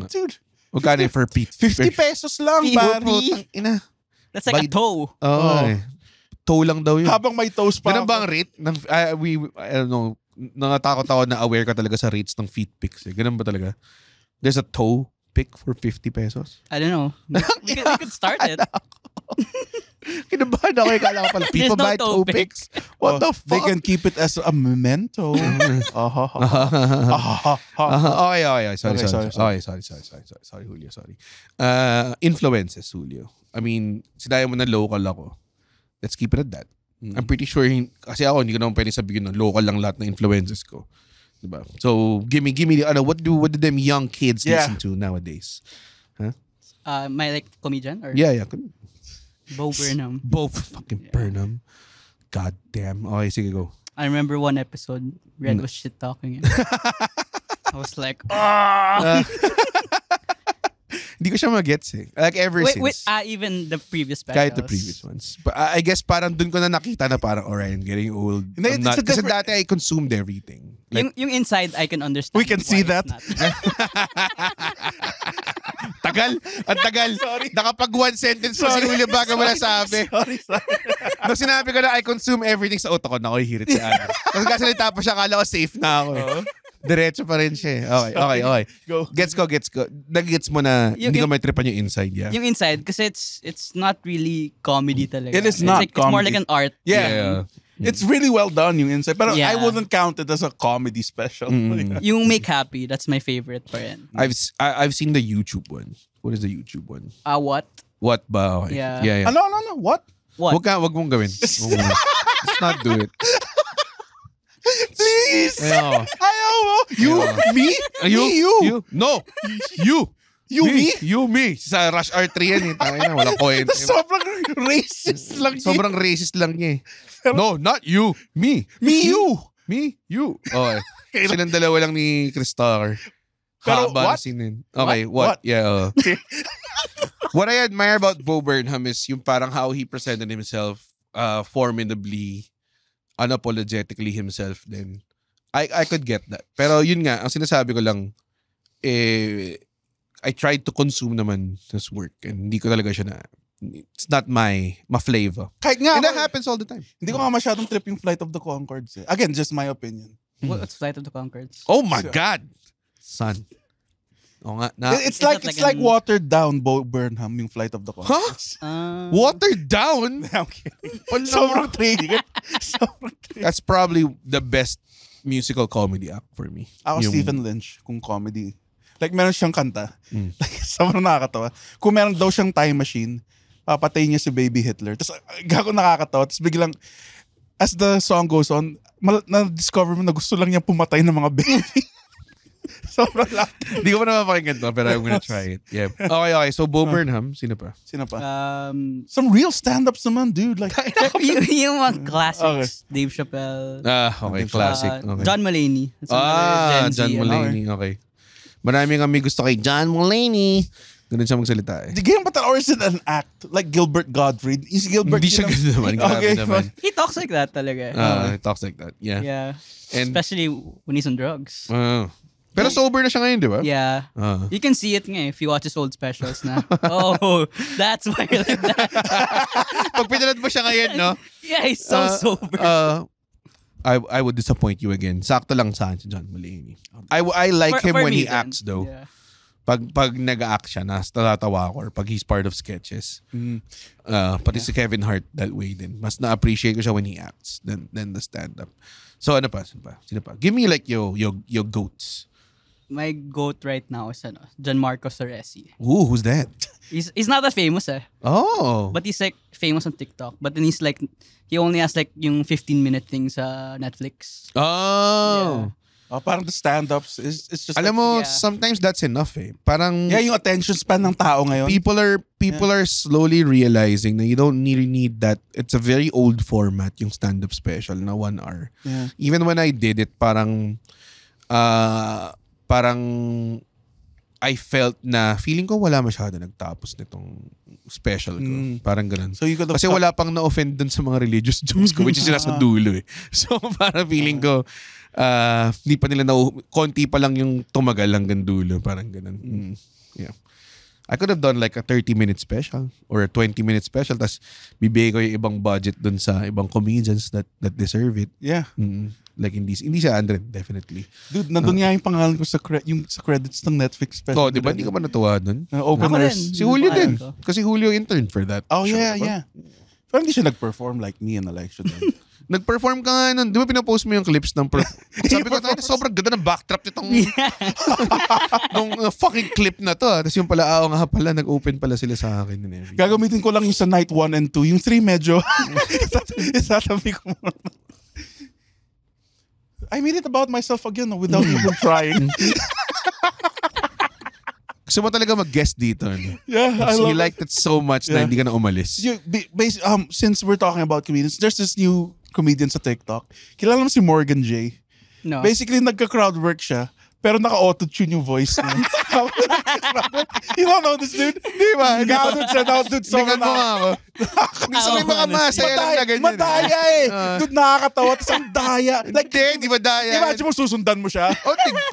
Dude. Magkano for Pete? 50 pesos lang, pari. Ina. That's like a toe. Toe lang daw yun. Habang may toast pa Ganun ba ang rate? I don't know. Nangatakot ako na aware ka talaga sa rates ng feet pics. Ganun ba talaga? There's a toe pic for 50 pesos? I don't know. We could start it. Kinabahan ako. Kala ko pala. People buy toe pics. What the fuck? They can keep it as a memento. Okay. Sorry, Julio. Sorry. Influences, Julio. I mean, sinaya mo na local ako. Let's keep it at that. I'm pretty sure, kasi ako, hindi ko naman pwede sabihin na local lang lahat ng influences ko. Diba? So give me what do them young kids listen to nowadays? Huh? My like comedian or Yeah. Bo Burnham. Fucking Burnham. God damn. Okay, sige, go. I remember one episode, Red was shit talking. I was like, Hindi ko siya magets eh. Like ever since. Even the previous specials. Kahit the previous ones. But I guess parang dun ko na nakita na parang, alright, I'm getting old. Kasi dati I consumed everything. Like, yung inside, I can understand. We can see that. Ang tagal. Sorry. Nakapag one sentence pa si Julio bago mo nasabi. Sorry. Nung sinabi ko na I consume everything sa utak ko, nakoy hirit si Ana. Tapos kasalita pa siya, kala ko safe na ako. Diretso pa rin siya. Okay. Go. Gets ko. Nag-gets mo na hindi ko may tripan yung inside, yeah. Yung inside, kasi it's not really comedy talaga. It is not comedy. It's more like an art. Yeah. It's really well done yung inside. But I wouldn't count it as a comedy special. Yung Make Happy, that's my favorite pa rin. I've seen the YouTube one. What is the YouTube one? What? What ba? Okay. Yeah. No. What? Wag mong gawin. Let's not do it. Please! Ayaw mo? You? Me? You? No! You! Me? You, me. Sa Rush R3 yan eh. Tangina na, walang point. Sobrang racist lang niya. Sobrang racist lang niya eh. No, not you. Me. You. Me? You. Okay. Silang dalawa lang ni Chris Tucker. Pero what? Okay, what? Yeah. What I admire about Bo Burnham is yung parang how he presented himself formidably, unapologetically himself din. I could get that. Pero yun nga, ang sinasabi ko lang, I tried to consume naman his work and hindi ko talaga siya na, it's not my flavor. Kahit nga, and that happens all the time. Hindi ko nga masyadong trip yung Flight of the Conchords eh. Again, just my opinion. What's Flight of the Conchords? Oh my God! Son. Oh nga. It's like watered down Bo Burnham yung Flight of the Conchords. Huh? Watered down? I'm kidding. Sobrang training. That's probably the best musical comedy act for me. Ako Stephen Lynch kung comedy. Like meron siyang kanta. Like sobrang nakakatawa. Kung meron daw siyang time machine, papatayin niya si Baby Hitler. Tapos gago nakakatawa. Tapos biglang as the song goes on, na-discover mo na gusto lang niya pumatay ng mga baby. Sobrang lang. Hindi ko pa napapakinggan to, pero I'm gonna try it. Yeah. Okay. So, Bo Burnham, sino pa? Some real stand-ups naman, dude. Like, yung mga classics. Okay. Dave Chappelle. Okay. Classic. Okay. John Mulaney. John Mulaney. Okay. Maraming kami gusto kay John Mulaney. Ganun siya magsalita eh. Ganyan ba or is it an act? Like Gilbert Gottfried? Is Gilbert... Hindi siya ganun naman. Okay. Naman. He talks like that talaga. He talks like that. Yeah. Yeah. And, especially when he's on drugs. Pero sober na siya ngayon, di ba? Yeah. You can see it nga if you watch his old specials na. Oh, that's why you're like that. Pag pinanood mo siya ngayon, no? Yeah, he's so sober. I would disappoint you again. Sakto lang sa si John Mulaney. I like him when he acts though. Yeah. Pag nag-act siya, natatawa ko or pag he's part of sketches. Pati si Kevin Hart that way din. Mas na-appreciate ko siya when he acts than the stand-up. So ano pa? Sino pa? Give me like your goats. My goat right now is Gianmarco Soresi. Ooh, who's that? He's not that famous eh. Oh. But he's like famous on TikTok. But then he's like, he only has like yung 15-minute thing sa Netflix. Oh. Yeah. Parang the stand-ups is just alam mo, sometimes that's enough eh. Parang yung attention span ng tao ngayon. People are slowly realizing na you don't really need that. It's a very old format yung stand-up special na 1 hour. Yeah. Even when I did it, parang I felt na feeling ko wala masyado nagtapos nitong special ko. Parang ganun. So kasi wala pang na-offend dun sa mga religious jokes ko which is nasa dulo eh. So parang feeling ko hindi pa nila konti pa lang yung tumagal hanggang dulo. Parang ganun. Yeah. I could have done like a 30-minute special or a 20-minute special tas bibigay ko yung ibang budget dun sa ibang comedians that deserve it. Yeah. Like hindi siya 100 definitely. Dude, nandun nga yung pangalan ko sa credits ng Netflix special. Oh, di ba? Hindi ka ba natuwa dun? Openers. Si Julio din. Kasi Julio interned for that. Oh, show, yeah. Pero hindi siya nag-perform like me in a live show din. Nag-perform ka nga nun. Di ba pinapost mo yung clips ng sabi ko, sobrang ganda ng backdrop nitong nung fucking clip na to. Tapos yung pala, nga pala, nag-open pala sila sa akin. Gagamitin ko lang yung sa night 1 and 2. Yung 3 medyo, isatabi ko muna. I made it about myself again without even trying. Gusto mo talaga mag-guest dito. No? Yeah, I love you liked it so much na hindi ka na umalis. Since we're talking about comedians, there's this new comedian sa TikTok. Kilala mo si Morgan J? No. Basically, nagka-crowd work siya. Pero naka-auto-tune yung voice niya. You don't know this dude? Di ba? Naka-auto-tune siya. Tingnan mo nga ako. Gusto mo yung mga masaya lang na ganyan. Madaya eh. Dude, nakakatawa. Tapos ang daya. Like, di madaya. Imagine mo, susundan mo siya.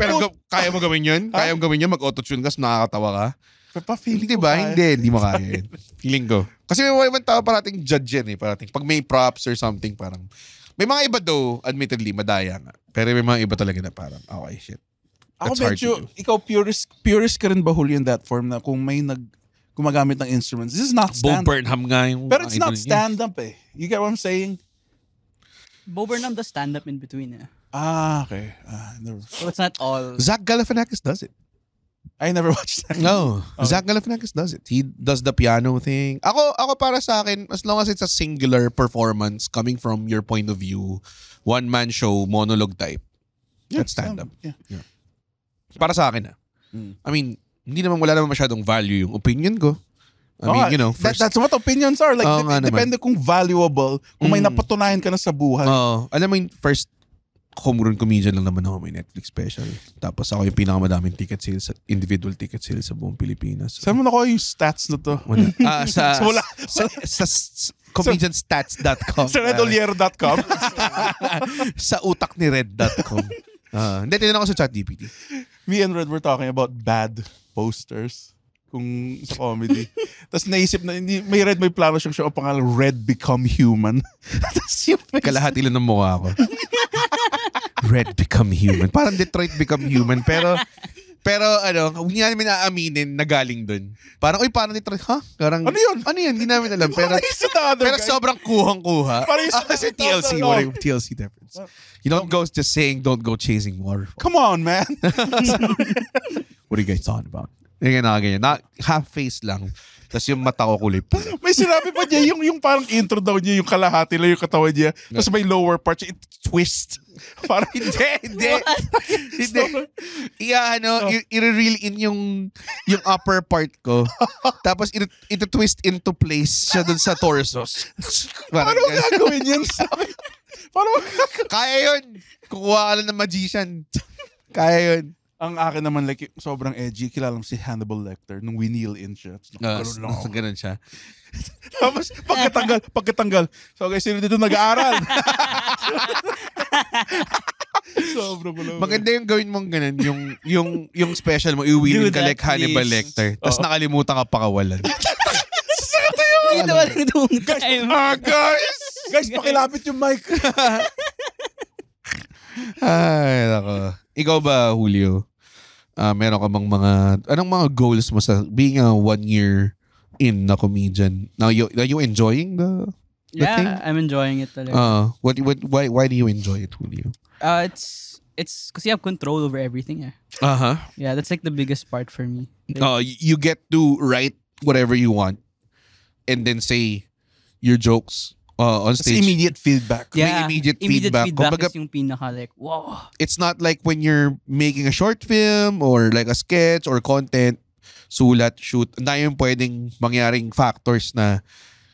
Pero kaya mo gawin yun? Kaya mo gawin yun? Mag-auto-tune ka, nakakatawa ka? Feeling di ba? Hindi mo kaya yun. Feeling ko. Kasi may ibang tao parating judge yan eh. Parating. Pag may props or something, parang... May mga iba daw, admittedly, madaya nga. Pero may mga iba talaga na parang, okay, shit. Ako medyo, ikaw purist ka rin ba, Julio, in that form na kung may gumagamit ng instruments? This is not stand-up. Bo Burnham nga yung... Pero it's not stand-up eh. You get what I'm saying? Bo Burnham does stand-up in between eh. Okay. So it's not all... Zach Galifianakis does it. I never watched that. No. Okay. Zach Galifianakis does it. He does the piano thing. Ako para sa akin, as long as it's a singular performance coming from your point of view, one-man show, monologue type, that's stand-up. Yeah. Para sa akin I mean, wala naman masyadong value yung opinion ko. I mean, you know, first... That's what opinions are. Like, depende kung valuable, kung may napatunayan ka na sa buhay. Alam mo yung first homegrown comedian lang naman ako, may Netflix special. Tapos ako yung pinakamadaming ticket sales, individual ticket sales sa buong Pilipinas. Saan mo nakuha yung stats na to? Sa comedianstats.com. Sa redoliero.com. Sa utaknired.com. Hindi, tinanong ko sa ChatGPT. Me and Red were talking about bad posters kung sa comedy. Tapos naisip na, may plano siyang show ang pangalan Red Become Human. Kalahati lang ng mukha ko. Red Become Human. Parang Detroit Become Human. Pero hindi namin naaminin na galing dun. Parang, parang Detroit, Parang, ano yun? Hindi namin alam. Pero sobrang kuhang-kuha. Kasi TLC, TLC difference. You don't go just saying, don't go chasing waterfall. Come on, man. What are you guys talking about? Ganyan. Half-face lang. Tapos yung mata ko kulay pula. May sinabi pa niya, yung parang intro daw niya, yung kalahati lang yung katawan niya. Tapos may lower part siya, it twist. Parang hindi. I-reel in yung upper part ko. Tapos ito-twist into place siya dun sa torso. Paano gagawin yun? Kaya yun. Kukuha ka lang ng magician. Kaya yun. Ang akin naman, like, sobrang edgy. Kilala mo si Hannibal Lecter nung wineel in siya. Ganun siya. Tapos, pagkatanggal. So, guys, sino dito nag-aaral? Sobrang bulo. Maganda yung gawin mong ganun. Yung special mo, iwiling ka like Hannibal Lecter. Tapos nakalimutan ka pakawalan. Guys, pakilapit yung mic. Ay, nako. Ikaw ba, Julio? Meron ka bang anong mga goals mo sa being a 1 year in na comedian? Now, are you enjoying the thing? I'm enjoying it talaga. Why do you enjoy it, Julio? It's because you have control over everything. Yeah, that's like the biggest part for me. You get to write whatever you want and then say your jokes on stage. It's immediate feedback. Yeah, immediate feedback. Kumbaga, is yung pinaka like, wow. It's not like when you're making a short film or like a sketch or content, sulat, shoot, na yung pwedeng mangyaring factors na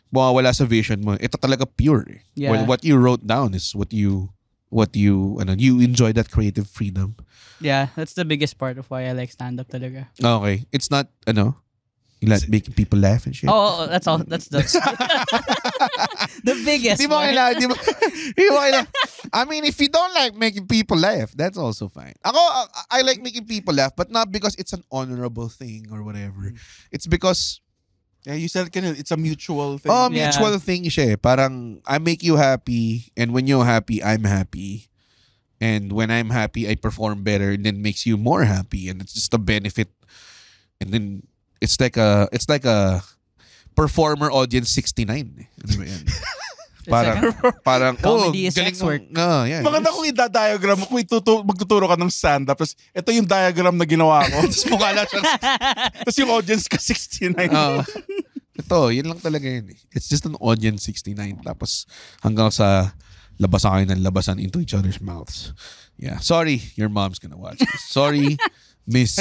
mawawala sa vision mo. Ito talaga pure. Yeah. What you wrote down is what you enjoy that creative freedom. Yeah, that's the biggest part of why I like stand-up talaga. Okay. It's not, you like making people laugh and shit. Oh, that's all. That's the the biggest. Di mo kailangan. I mean, if you don't like making people laugh, that's also fine. I like making people laugh, but not because it's an honorable thing or whatever. It's because you said it's a mutual thing. Mutual thing siya eh. Parang I make you happy, and when you're happy, I'm happy. And when I'm happy, I perform better, and then makes you more happy, and it's just a benefit. And then it's like a performer audience 69. Ano ba yan? Parang comedy is sex work. Yeah. Maganda kung i-diagram mo, kung magtuturo ka ng stand-up, tapos ito yung diagram na ginawa ko. Tapos mukha lang siya. Tapos yung audience ka 69. Ito, yun lang talaga yun eh. It's just an audience 69. Tapos hanggang sa labasan kayo ng labasan into each other's mouths. Yeah. Sorry, your mom's gonna watch this. Sorry, Mrs.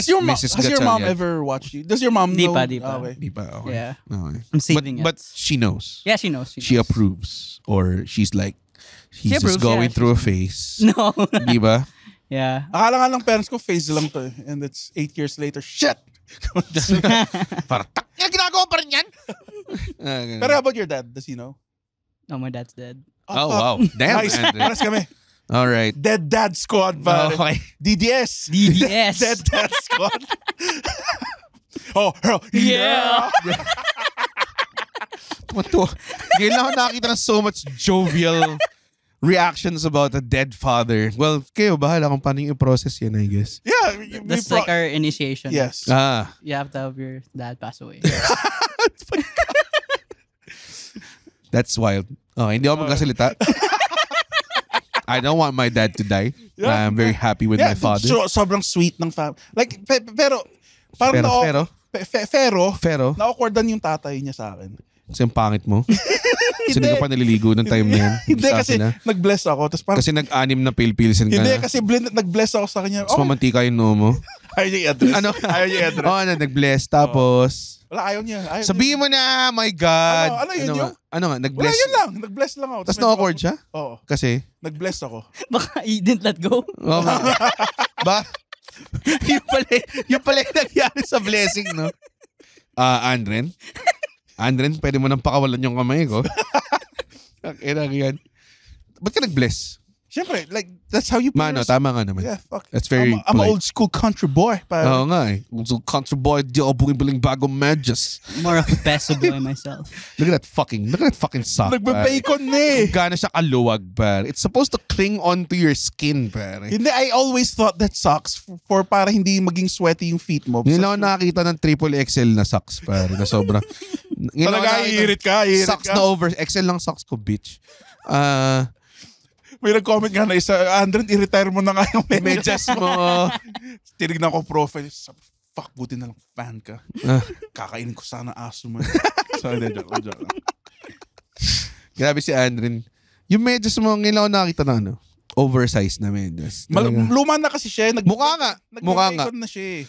Has your mom ever watched you? Does your mom know? Di pa. Okay. Di pa, okay. Yeah. Okay. I'm saving it. But she knows. Yeah, she knows. She approves. Or she's like, he's approves, just going yeah. through a phase. No. Di ba? Yeah. Akala nga ng parents ko, phase lang to. And it's 8 years later. Shit! Parang, ginagawa pa rin yan? Pero how about your dad? Does he know? No, my dad's dead. Oh, wow. Damn, Nice. Andrew. Paras kami. All right. Dead Dad Squad, pare. Okay. DDS. DDS. Dead Dad Squad. Oh, hell Yeah. Ngayon lang ako nakakita ng so much jovial reactions about a dead father. Well, kayo, bahala kung paano yung i-process yan, I guess. Yeah. That's like our initiation. Yes. You have to have your dad pass away. That's wild. Okay, hindi ako magkasalita. I don't want my dad to die. Yeah. I'm very happy with my father. Sobrang sweet ng family. Like, pero, parang Pero, na-awkwardan yung tatay niya sa akin. kasi ang pangit mo. Kasi hindi ka pa naliligo ng time na yan. Hindi kasi nag-bless ako. Tapos parang, Kasi nag-anim na pil-pilsin ka hindi na. kasi nag-bless ako sa kanya. Tapos mamantika yung noo mo. Ayaw niya i-address. Ano? Ayaw niya i-address. Oo, nag-bless. Tapos, Wala, ayaw niya. sabihin mo na, my God. Ano yun yung? Ano nga, Wala, nag-bless. yun lang. Nag-bless lang ako. Tapos na-awkward siya? Oo. Kasi? Nag-bless ako. Baka he didn't let go. Oo nga. Ba? Yung pala yung nangyari sa blessing, no? Andren, pwede mo nang pakawalan yung kamay ko. Kailangan yan. Ba't ka nag-bless? Siyempre, like, that's how you... Mano, tama nga naman. Yeah, fuck. That's very I'm an polite. old school country boy. Oo nga eh. Old school country boy, di ako bumibili bagong medyas. More of a peso boy myself. Look at that fucking sock. Nagbe-bacon na eh. Gana siya kaluwag, pare. It's supposed to cling onto your skin, pare. Hindi, I always thought that socks for para hindi maging sweaty yung feet mo. Hindi lang ako nakakita ng triple XL na socks, pare. Na sobra. Talaga, iirit ka. Socks na over. XL lang socks ko, bitch. May nag-comment nga na isa, Andren, i-retire mo na nga yung Medyas mo. Tinignan ko profile. Sabi, fuck, buti na lang fan ka. Kakainin ko sana aso mo. Sorry, joke lang. Grabe si Andren. Yung medyas mo, ngayon ako nakakita na ano, oversized na medyas. Luma na kasi siya. Mukha nga. Na siya.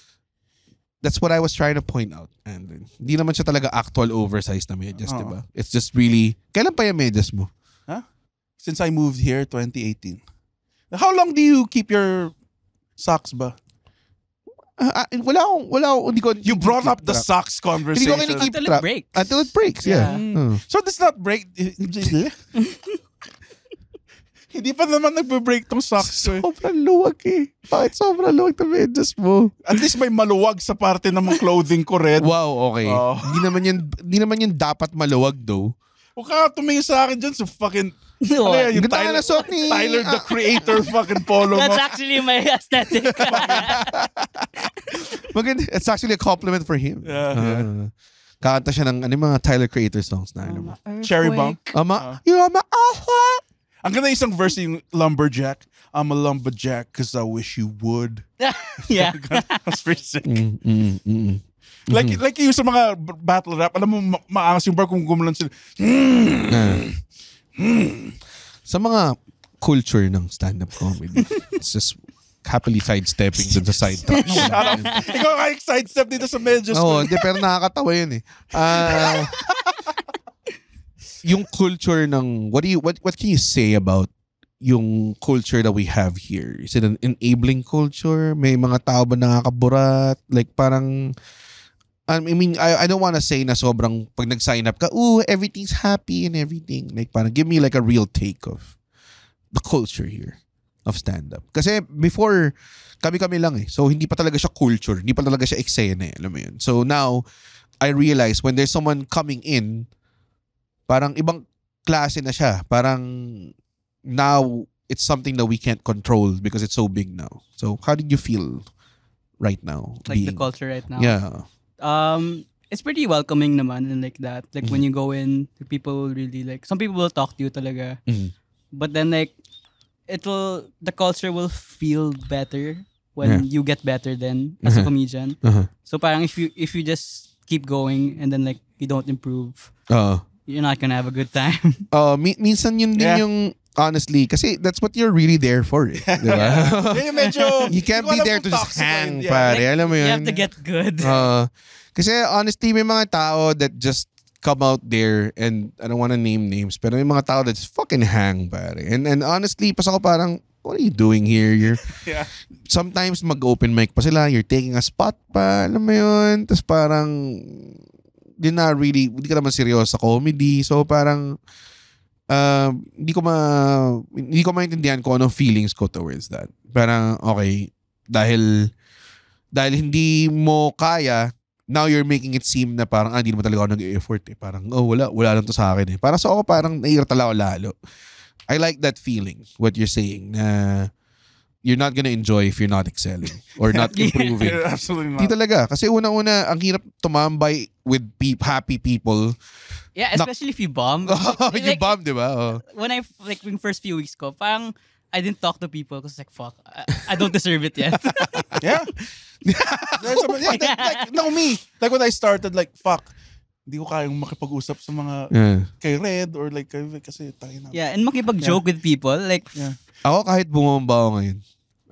That's what I was trying to point out, Andren. Hindi naman siya talaga actual oversized na medyas, diba? It's just really, kailan pa yung medyas mo? Since I moved here, 2018. How long do you keep your socks ba? Wala akong, hindi ko. You brought up the socks conversation. Hindi ko keep Until it breaks. Until it breaks, yeah. So does not break. Hindi pa naman nagbe-break tong socks. Sobrang luwag eh. Bakit sobrang luwag na medyas mo? At least may maluwag sa parte ng mga clothing ko, Red. Wow, okay. Hindi naman yun dapat maluwag though. Huwag ka tumingin sa akin dyan sa fucking... No, ano yan, yung Ganda ka na suot ni... Tyler, the Creator fucking polo mo. that's actually my aesthetic. Maganda. It's actually a compliment for him. Yeah. Kakanta siya ng mga Tyler Creator songs na alam mo. Cherry Bomb. You are my Ang ganda isang verse yung Lumberjack. I'm a lumberjack cause I wish you would. Yeah. That's pretty sick. Like yung sa mga battle rap, alam mo, maangas yung bar kung gumulan sila. Sa mga culture ng stand-up comedy, it's just happily sidestepping dun sa side track. Ikaw kaya sidestep dito sa medyas Oo, mo. hindi, pero nakakatawa yun eh. Yung culture ng, what can you say about yung culture that we have here? Is it an enabling culture? May mga tao ba nakakaburat? Like parang, I mean, I don't want to say na sobrang pag nag-sign up ka, everything's happy and everything. Like parang give me like a real take of the culture here of stand-up. Kasi before, kami-kami lang eh. So hindi pa talaga siya culture. Hindi pa talaga siya eksena eh. Alam mo yun. So now, I realize when there's someone coming in, parang ibang klase na siya. Parang now, it's something that we can't control because it's so big now. So how did you feel right now? Like the culture right now? Yeah. It's pretty welcoming naman and like that. Like when you go in, people really like, some people will talk to you talaga. But then like, the culture will feel better when you get better then as a comedian. So parang if you just keep going and then like you don't improve, you're not gonna have a good time. Minsan yun din yung honestly, kasi that's what you're really there for. Eh. Di ba? Medyo, You can't be there to just hang, pare. Alam mo You yun? have to get good. Kasi honestly, may mga tao that just come out there and I don't want to name names, pero may mga tao that just fucking hang, pare. And honestly, pas ako parang, what are you doing here? You're sometimes mag-open mic pa sila, you're taking a spot pa, alam mo yun? Tapos parang, hindi ka naman seryoso sa comedy. So parang, hindi ko maintindihan kung anong feelings ko towards that. Parang, okay, dahil hindi mo kaya, now you're making it seem na parang, hindi naman talaga ako nag-effort eh. Parang, wala lang to sa akin eh. Para sa ako, parang naiirita lang ako lalo. I like that feeling, what you're saying, na you're not gonna enjoy if you're not excelling or not improving. Absolutely not. Di talaga. Kasi una-una, ang hirap tumambay with happy people. Yeah, especially if you bomb. You bomb, di ba? When yung first few weeks ko, parang I didn't talk to people because like, fuck, I don't deserve it yet. Yeah. Me. Like when I started, like, fuck, hindi ko kayang makipag-usap sa mga kay Red or like kasi tayo na. Yeah, and makipag-joke with people. Like, ako kahit bumamba ako ngayon,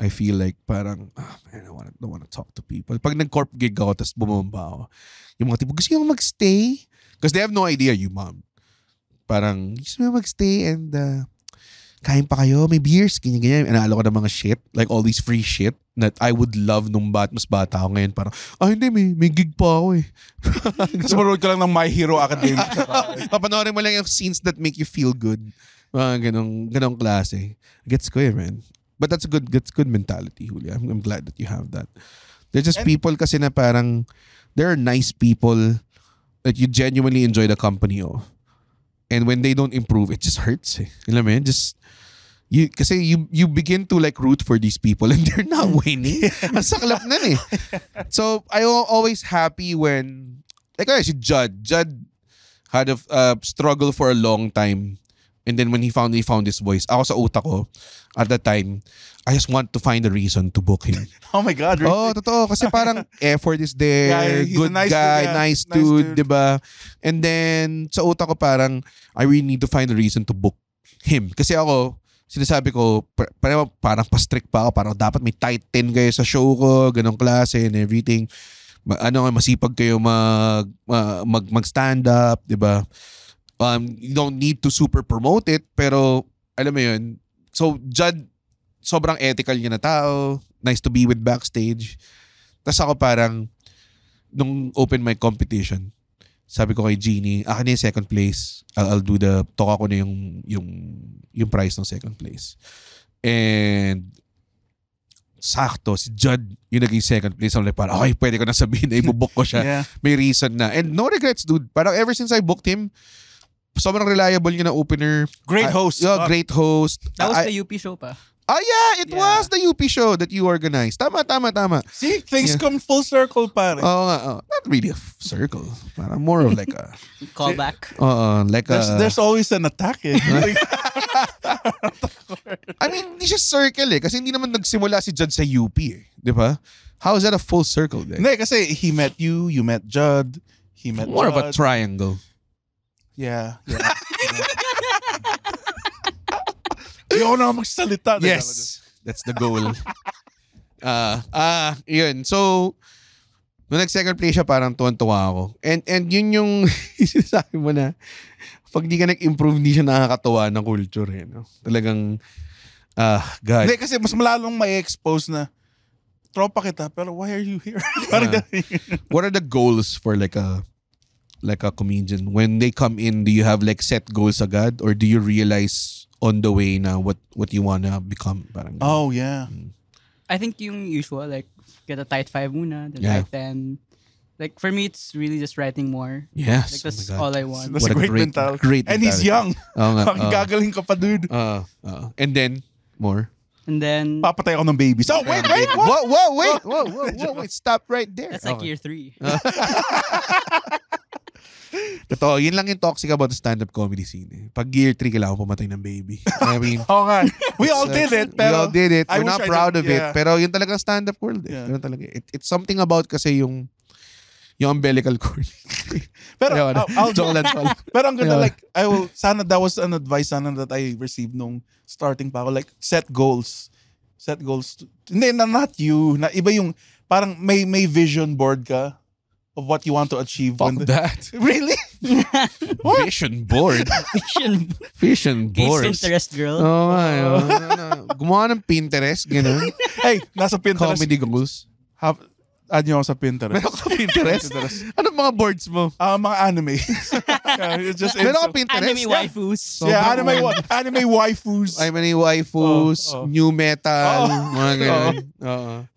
I feel like parang, man, I don't wanna talk to people. Pag nag-corp gig ako, tapos bumamba ako, yung mga tipo, gusto nyo magstay? Because they have no idea you, mom. Parang, gusto nyo magstay and kain pa kayo, may beers, ganyan. Inaalo ko ng mga shit, like all these free shit that I would love nung mas bata ako ngayon. Parang, hindi, may gig pa ako eh. Kasi maroon ka lang ng My Hero Academia. Papanoorin mo lang yung scenes that make you feel good. Ganong klase. Gets ko eh, man. But that's good mentality, Julia. I'm glad that you have that. They're just people kasi na parang, there are nice people that you genuinely enjoy the company of. And when they don't improve, it just hurts eh. Alam mo yun? Kasi you begin to like root for these people and they're not winning. Ang saklap nun eh. So, I always happy when, like si Judd had a struggle for a long time. And then when he found his voice, ako sa utak ko, at that time, I just want to find a reason to book him. Oh my God, really? Oh, totoo. Kasi parang effort is there, he's good a nice guy, dude, nice dude, diba? And then, sa utak ko parang, I really need to find a reason to book him. Kasi ako, sinasabi ko, parang pa-strict pa ako, parang dapat may tight 10 kayo sa show ko, ganong klase and everything. Masipag kayo mag-stand up, diba? You don't need to super promote it, pero alam mo yun. So, Judd, sobrang ethical niya na tao. Nice to be with backstage. Tapos ako parang, nung open mic competition, sabi ko kay Jeannie, akin na yung second place. I'll do talk ako na yung prize ng second place. And, sakto, si Judd yung naging second place. I'm like, parang, okay, pwede ko na sabihin na ibubook ko siya. Yeah. May reason na. And no regrets, dude. Parang ever since I booked him, sobrang reliable niya na opener. Great host. Great host. That was the UP show pa. It was the UP show that you organized. Tama. See, things come full circle, pare. Not really a circle. Parang more of like a callback. Like there's always an attack eh. I mean, hindi siya circle eh. Kasi hindi naman nagsimula si Judd sa UP eh. Di ba? How is that a full circle then? Hindi, kasi he met you met Judd, he met more Judd. of a triangle. Yeah. Ayoko na magsalita. Yes. That's the goal. Yun. So, nung nag-second place siya, parang tuwan-tuwa ako. And yun yung sinasabi mo na, pag di ka nag-improve, hindi siya nakakatuwa ng culture. Eh, no? Talagang, God. Hindi, kasi mas malalong may expose na, tropa kita, pero why are you here? What are the goals for like a comedian? When they come in, do you have like set goals agad? Or do you realize on the way na what you wanna become? Parang, oh, yeah. I think yung usual, like, get a tight 5 muna, then tight 10. Like, for me, it's really just writing more. Yes. Like, that's all I want. That's a great mentality. And he's young. Gagaling ka pa, dude. And then, more. And then, papatay ako ng baby. So, wait, wait. Stop right there. That's like year 3. Totoo, yun lang yung toxic about the stand-up comedy scene. Eh. Pag year 3, kailangan pumatay ng baby. I mean, we all did it. Pero we all did it. We're not proud of it. Yeah. Pero yun talaga stand-up world. Eh. Yeah. Yun talaga. It's something about kasi yung Yung umbilical cord. Pero, Joke lang. pero ang ganda, Yeah. like, sana that was an advice sana that I received nung starting pa ako. Like, set goals. Set goals. Hindi, not you. Na iba yung, parang may vision board ka of what you want to achieve. Fuck that. Really? Vision board. Vision board. Pinterest girl. Gumawa ng Pinterest, gano'n. Hey, nasa Pinterest. Comedy goals. Add nyo ako sa Pinterest. Meron ka Pinterest? Anong mga boards mo? Mga anime. It's just Meron ka Pinterest? Anime waifus. Anime waifus. Anime waifus, new metal, mga gano'n.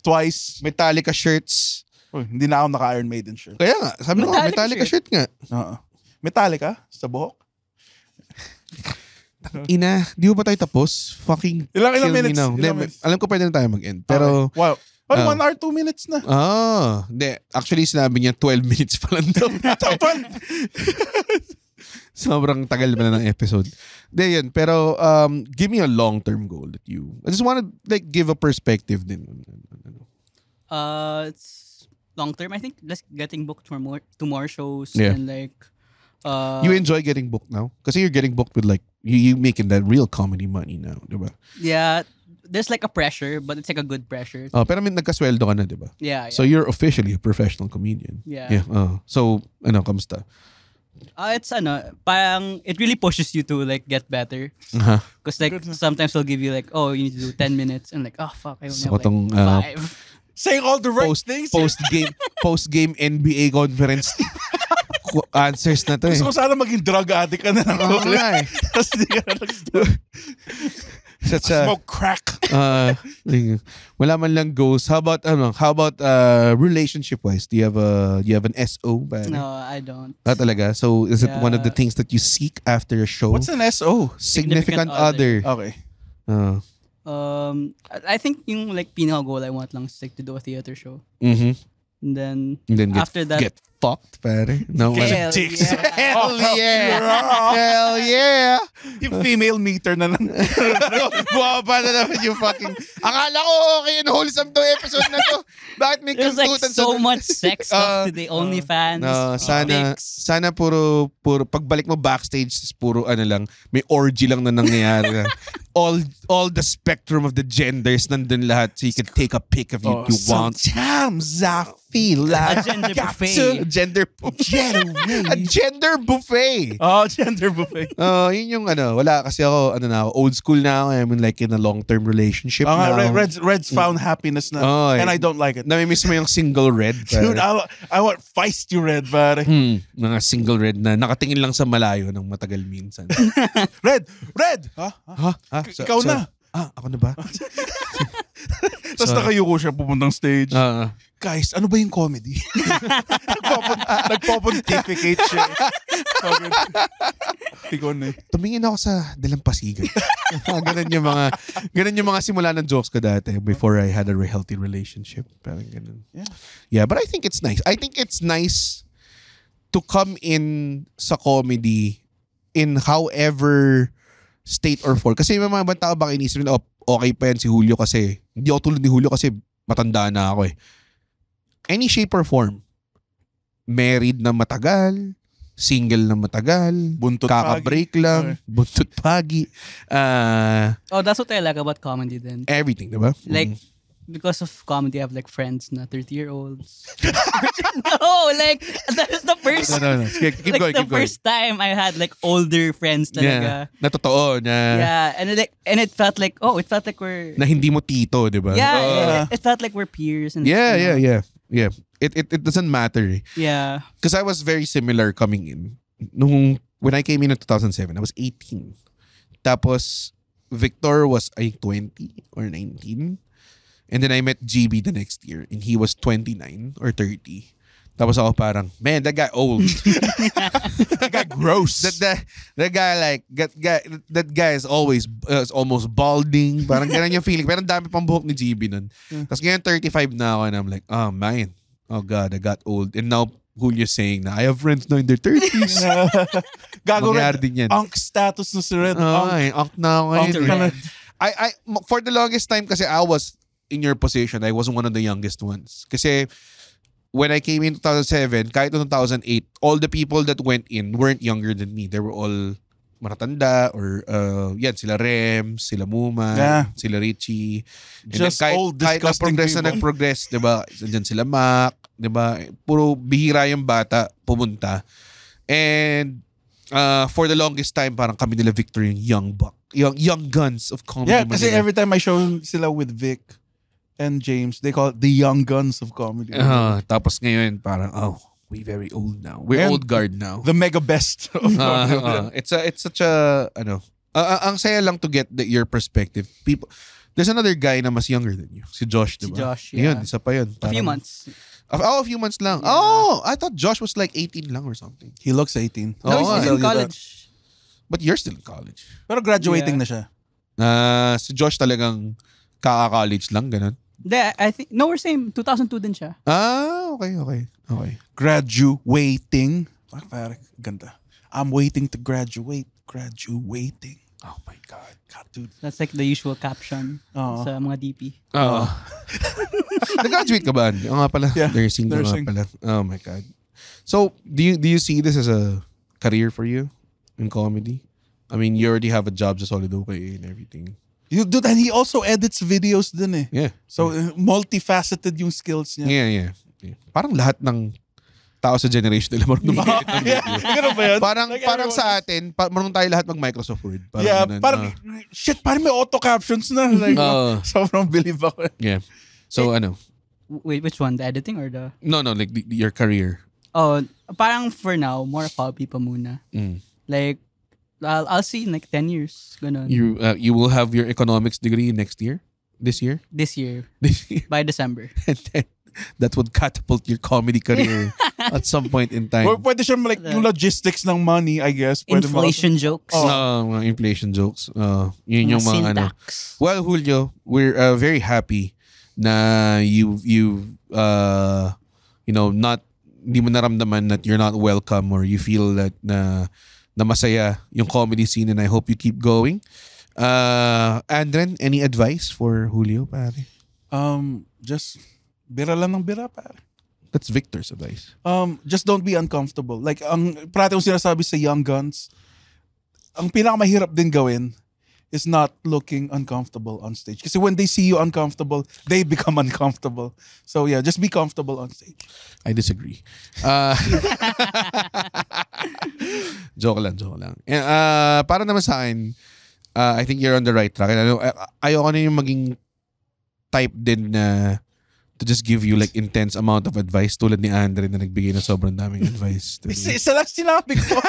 Twice. Metallica shirts. Hindi na ako naka-Iron Maiden shirt. Kaya nga, sabi ko, Metallica shirt nga. Metallica? Sa buhok? Ina, di ba tayo tapos? Fucking Ilang kill me minutes? now. Ilang Hindi, minutes? alam ko pwede na tayo mag-end. Pero, Okay. Wow. 1 hour, 2 minutes na. hindi. Actually, sinabi niya 12 minutes pa lang daw. Sobrang tagal pa na ng episode. Hindi yun. Pero, give me a long-term goal that you... I just want to like give a perspective din. It's long term. I think just getting booked for more shows Yeah. and like. You enjoy getting booked now? Kasi you're getting booked with like, you making that real comedy money now, di ba? Yeah, there's like a pressure, but it's like a good pressure. Pero nagkasweldo ka na, di ba? Yeah. So you're officially a professional comedian. Yeah. So, kamusta? It's parang it really pushes you to like get better. Uh-huh. Because like sometimes they'll give you like, oh, you need to do 10 minutes and like, oh fuck, I only So, have tong, like 5. Saying all the right things. Post-game NBA conference answers na to eh. Gusto ko sana maging drug addict ka na lang. Tapos hindi ka na smoke crack. Wala man lang goals. How about relationship wise? Do you have an SO? No, I don't. Talaga? So is it one of the things that you seek after a show? What's an SO? Significant other. Okay. I think yung like pinaka goal I want lang is like to do a theater show. Mm-hmm. And then after that get fucked, pare. No, Hell yeah. Hell yeah. Yung female meter na lang. Buwaba na naman yung fucking... Akala ko okay and wholesome to episode na to. Bakit may there's like kantutan so much sex stuff today. OnlyFans. No, sana puro pagbalik mo backstage, puro lang, may orgy lang na nangyayari. all the spectrum of the genders nandun lahat, so you can take a pic if you want. Sometimes I feel like A gender buffet. A gender buffet. Oh, gender buffet. Yun yung wala kasi ako, old school na ako. I'm like in a long-term relationship now. Red's found happiness na. And I don't like it. Namimiss mo yung single Red. Dude, I want feisty Red, pare. Mga single Red na nakatingin lang sa malayo ng matagal minsan. Red! Ha? Ikaw na. Ako na ba? Tapos nakayuko siya pupuntang stage. Guys, ano ba yung comedy? Nagpo-pontificate siya. Tikon eh. Tumingin ako sa dalampasigan. Ganun yung mga simula ng jokes ko dati before I had a healthy relationship. Parang ganun. Yeah, but I think it's nice. I think it's nice to come in sa comedy in however state or form. Kasi may mga ibang tao baka inisip nila, okay pa yan si Julio kasi, hindi ako tulad ni Julio kasi matanda na ako eh. Any shape or form. Married na matagal, single na matagal, buntot kaka-break lang, buntot pagi. That's what I like about comedy then. Everything, diba? Like, because of comedy, I have like friends na 30-year-olds. No, like, that is the first... No. Keep like, going, the first time I had like older friends talaga. Na totoo, na... Yeah, and it felt like, we're... Na hindi mo tito, diba? Yeah, it felt like we're peers. And Yeah. It doesn't matter. Yeah. Because I was very similar coming in. When I came in 2007, I was 18. Tapos, Victor was, I think, 20 or 19. And then I met GB the next year. And he was 29 or 30. Tapos ako parang, man, that guy old. That guy gross. That guy is always almost balding. Parang ganun yung feeling. Pero ang dami pang buhok ni GB nun. Tapos ngayon 35 na ako and I'm like, oh man. Oh God, I got old. And now Julio's saying na, I have friends now in their 30s. Gago Mangyari Red. din yan. Unk status na si Red. Unk na ako ngayon. Red. I for the longest time kasi I was in your position. I wasn't one of the youngest ones. Kasi when I came in 2007, kahit 2008, all the people that went in weren't younger than me. They were all matatanda or sila Rem, sila Muma, sila Richie. And just old, kahit disgusting na nag-progress, 'di ba? Diyan sila Mac, 'di ba? Puro bihira yung bata pumunta. And for the longest time parang kami nila Victor yung young guns of comedy. Yeah, kasi every time I show sila with Vic and James, they call it the young guns of comedy. Tapos ngayon parang we very old now. We're And old guard now. The mega best of comedy. It's such a ang saya lang to get your perspective. People, there's another guy na mas younger than you. Si Josh, Si diba? Josh, yeah. Yun, isa pa yun. A few months. A few months lang. Yeah. Oh, I thought Josh was like 18 lang or something. He looks 18. No, he's I'll still in college. But you're still in college. Pero graduating na siya. Si Josh talagang kaka-college lang, ganun. I think, no, we're same. 2002 din siya. Okay. Graduating. Pare, ganda. I'm waiting to graduate. Graduating. Oh my God. God, dude. That's like the usual caption sa mga DP. Nag-graduate ka ba? Oo nga pala. Yeah, Nursing ka nga nursing. pala. Oh my God. So, do you see this as a career for you in comedy? I mean, you already have a job sa Solid Okay and everything. Dude, and he also edits videos din eh. Yeah. So, multifaceted yung skills niya. Yeah. Parang lahat ng tao sa generation nila marunong mag-edit ng video. Ganun ba yun? Parang Like parang everyone sa atin, marunong tayo lahat mag-Microsoft Word. Parang Yeah, ganun, parang, shit, parang may auto-captions na. Like, sobrang believe ako. yeah. So, Wait, which one? The editing or the... No, like your career. Oh, parang for now, more hobby pa muna. Like, I'll see in like 10 years. Ganun. You will have your economics degree next year? This year? This year. This year. By December. And then, that would catapult your comedy career at some point in time. Or pwede siya like yung logistics ng money, I guess. Pwede Inflation jokes. Mga inflation jokes. Yun yung mga ano. syntax. Well, Julio, we're very happy na you not hindi mo naramdaman that you're not welcome or you feel that na masaya yung comedy scene, and I hope you keep going. Andren, any advice for Julio, pare? Just bira lang ng bira, pare. That's Victor's advice. Just don't be uncomfortable. Like, ang parati kong sinasabi sa Young Guns, ang pinakamahirap din gawin is not looking uncomfortable on stage. Kasi when they see you uncomfortable, they become uncomfortable. So yeah, just be comfortable on stage. I disagree. Joke lang. And, para naman sa akin, I think you're on the right track. Ayoko na yung maging type din na to just give you like intense amount of advice tulad ni Andre na nagbigay na sobrang daming advice. Isa lang sinabi ko.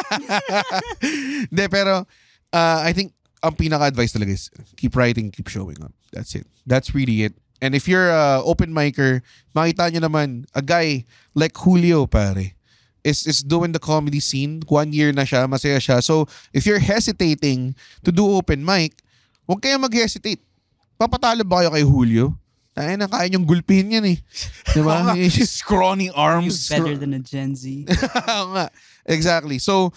Hindi, pero I think ang pinaka-advice talaga is keep writing, keep showing up. That's it. That's really it. And if you're open micer, makita nyo naman, a guy like Julio, pare, is doing the comedy scene. 1 year na siya, masaya siya. So, if you're hesitating to do open mic, huwag kayo mag-hesitate. Papatalo ba kayo kay Julio? Ay, kaya niyong gulpihin yan eh. Diba? Scrawny arms. Better than a Gen Z. Exactly. So,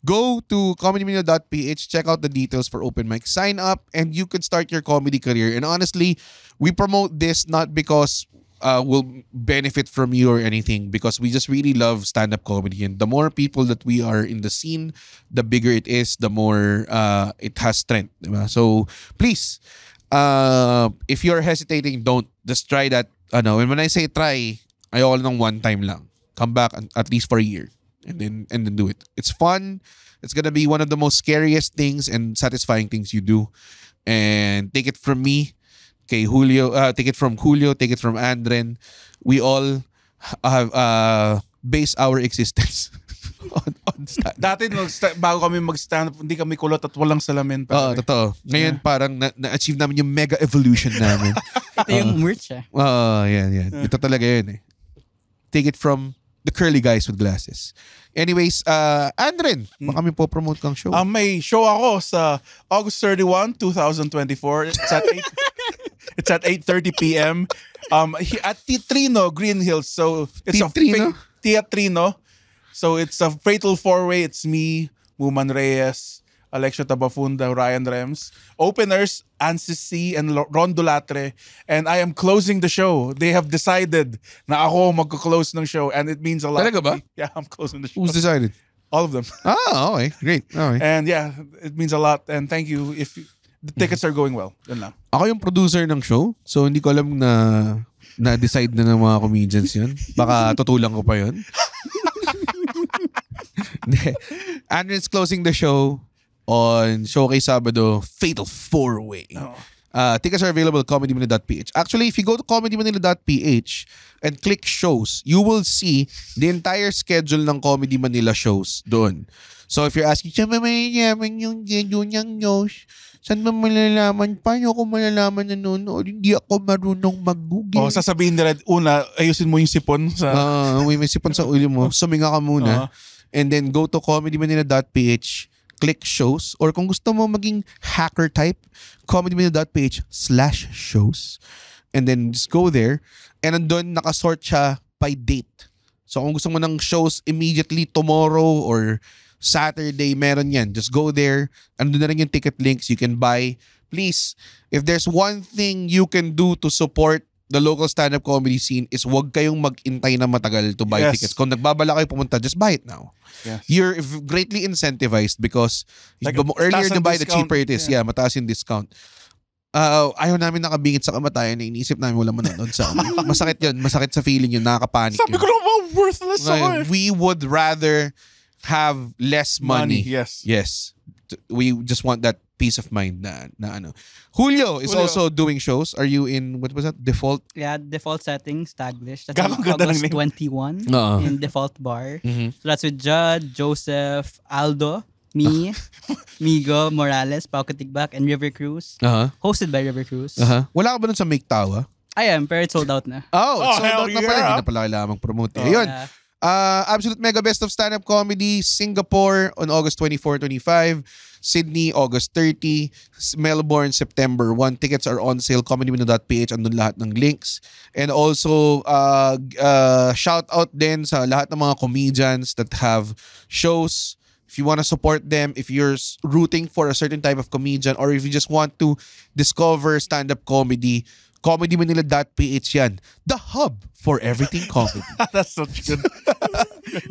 go to comedymania.ph, check out the details for open mic, sign up, and you could start your comedy career. And honestly, we promote this not because we'll benefit from you or anything, because we just really love stand-up comedy. And the more people that we are in the scene, the bigger it is, the more it has strength. Diba? So, please, if you're hesitating, don't. Just try that. And when I say try, ayoko lang one time lang. Come back at least for a year. And then do it. It's fun. It's gonna be one of the most scariest things and satisfying things you do. And take it from me, okay, Julio. Take it from Julio. Take it from Andren. We all have base our existence on stand. Dati bago kami mag-stand up, hindi kami kulot at walang salamin. Oo, totoo. Ngayon parang na-achieve namin yung mega evolution namin. Ito yung merch eh. Yan. Ito talaga yun eh. Take it from the curly guys with glasses. Anyways, Andren, baka may po-promote kang show. May show ako sa August 31, 2024. It's at 8:30 p.m. At Teatrino, Green Hills. So it's Teatrino. So it's a fatal four-way. It's me, Muman Reyes, Alexio Tabafunda, Ryan Rems. Openers, Ansis C. and Ron Dulatre. And I am closing the show. They have decided na ako magko-close ng show and it means a lot. Talaga ba? Yeah, I'm closing the show. Who's decided? All of them. Okay. Great. Okay. And yeah, it means a lot. And thank you if the tickets are going well. Yun lang. Ako yung producer ng show, so hindi ko alam na decide na ng mga comedians yun. Baka tutulang ko pa yun. Andren's closing the show on Showcase Sabado, Fatal 4-Way. Tickets are available at comedymanila.ph. Actually, if you go to comedymanila.ph and click shows, you will see the entire schedule ng Comedy Manila shows doon. So if you're asking, saan ba malalaman yung schedule ng shows? Saan ba malalaman? Paano ko malalaman na nanonood? Hindi ako marunong mag-google. Sasabihin nila, una, ayusin mo yung sipon sa... may sipon sa ulo mo. Suminga ka muna. And then go to comedymanila.ph, click shows, or kung gusto mo maging hacker type, comedymanila.ph/shows. And then just go there. And andun nakasort siya by date. So kung gusto mo ng shows immediately tomorrow or Saturday, meron yan. Just go there. Andun na rin yung ticket links you can buy. Please, if there's one thing you can do to support the local stand-up comedy scene is wag kayong mag-intay na matagal to buy tickets. Kung nagbabala kayo pumunta, just buy it now. Yes. You're greatly incentivized because the earlier you buy, the cheaper it is. Yeah, mataas yung discount. Ayaw namin nakabingit sa kamatayan na iniisip namin wala manonood sa amin. Masakit yun. Masakit sa feeling yun. Nakakapanik yun. Sabi ko naman, worthless ako eh. We would rather have less money. Yes. We just want that peace of mind na ano. Julio is also doing shows. Are you in, what was that? Default? Yeah, Default Settings, Taglish. That's Gano'ng on ganda August ng name. 21 Uh-huh. in Default Bar. Mhm. So that's with Judd, Joseph, Aldo, me, Migo, Morales, Pao Katigbak, and River Cruz. Hosted by River Cruz. Wala ka ba nun sa Make Tawa? I am, pero it's sold out na. It's sold hell out na pala. yeah. Hindi na pala kailangan mag-promote. Ayun. Yeah. Absolute Mega Best of Stand-Up Comedy, Singapore on August 24-25, Sydney August 30, Melbourne September 1. Tickets are on sale, comedymanila.ph, andun lahat ng links. And also, shout out din sa lahat ng mga comedians that have shows. If you want to support them, if you're rooting for a certain type of comedian, or if you just want to discover stand-up comedy, comedymanila.ph yan. The hub for everything comedy. That's so good.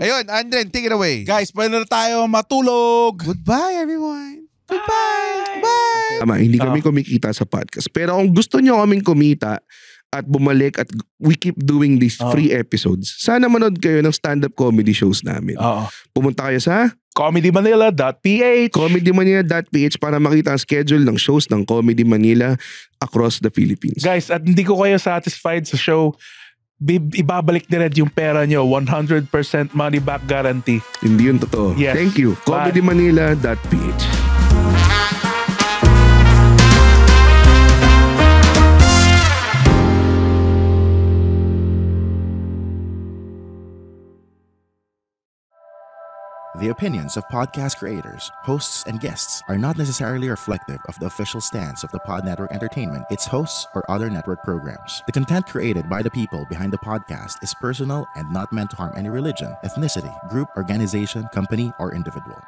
Ayun, Andren, take it away. Guys, pwede na tayo matulog. Goodbye, everyone. Goodbye. Bye. Tama, hindi kami kumikita sa podcast. Pero kung gusto nyo kaming kumita at bumalik at we keep doing these free episodes, sana manood kayo ng stand-up comedy shows namin. Pumunta kayo sa comedymanila.ph comedymanila.ph para makita ang schedule ng shows ng Comedy Manila across the Philippines. Guys, at hindi ko kayo satisfied sa show, ibabalik din yung pera nyo. 100% money back guarantee. Hindi yun totoo. Yes. Thank you. Bye. comedymanila.ph The opinions of podcast creators, hosts, and guests are not necessarily reflective of the official stance of the Pod Network Entertainment, its hosts, or other network programs. The content created by the people behind the podcast is personal and not meant to harm any religion, ethnicity, group, organization, company, or individual.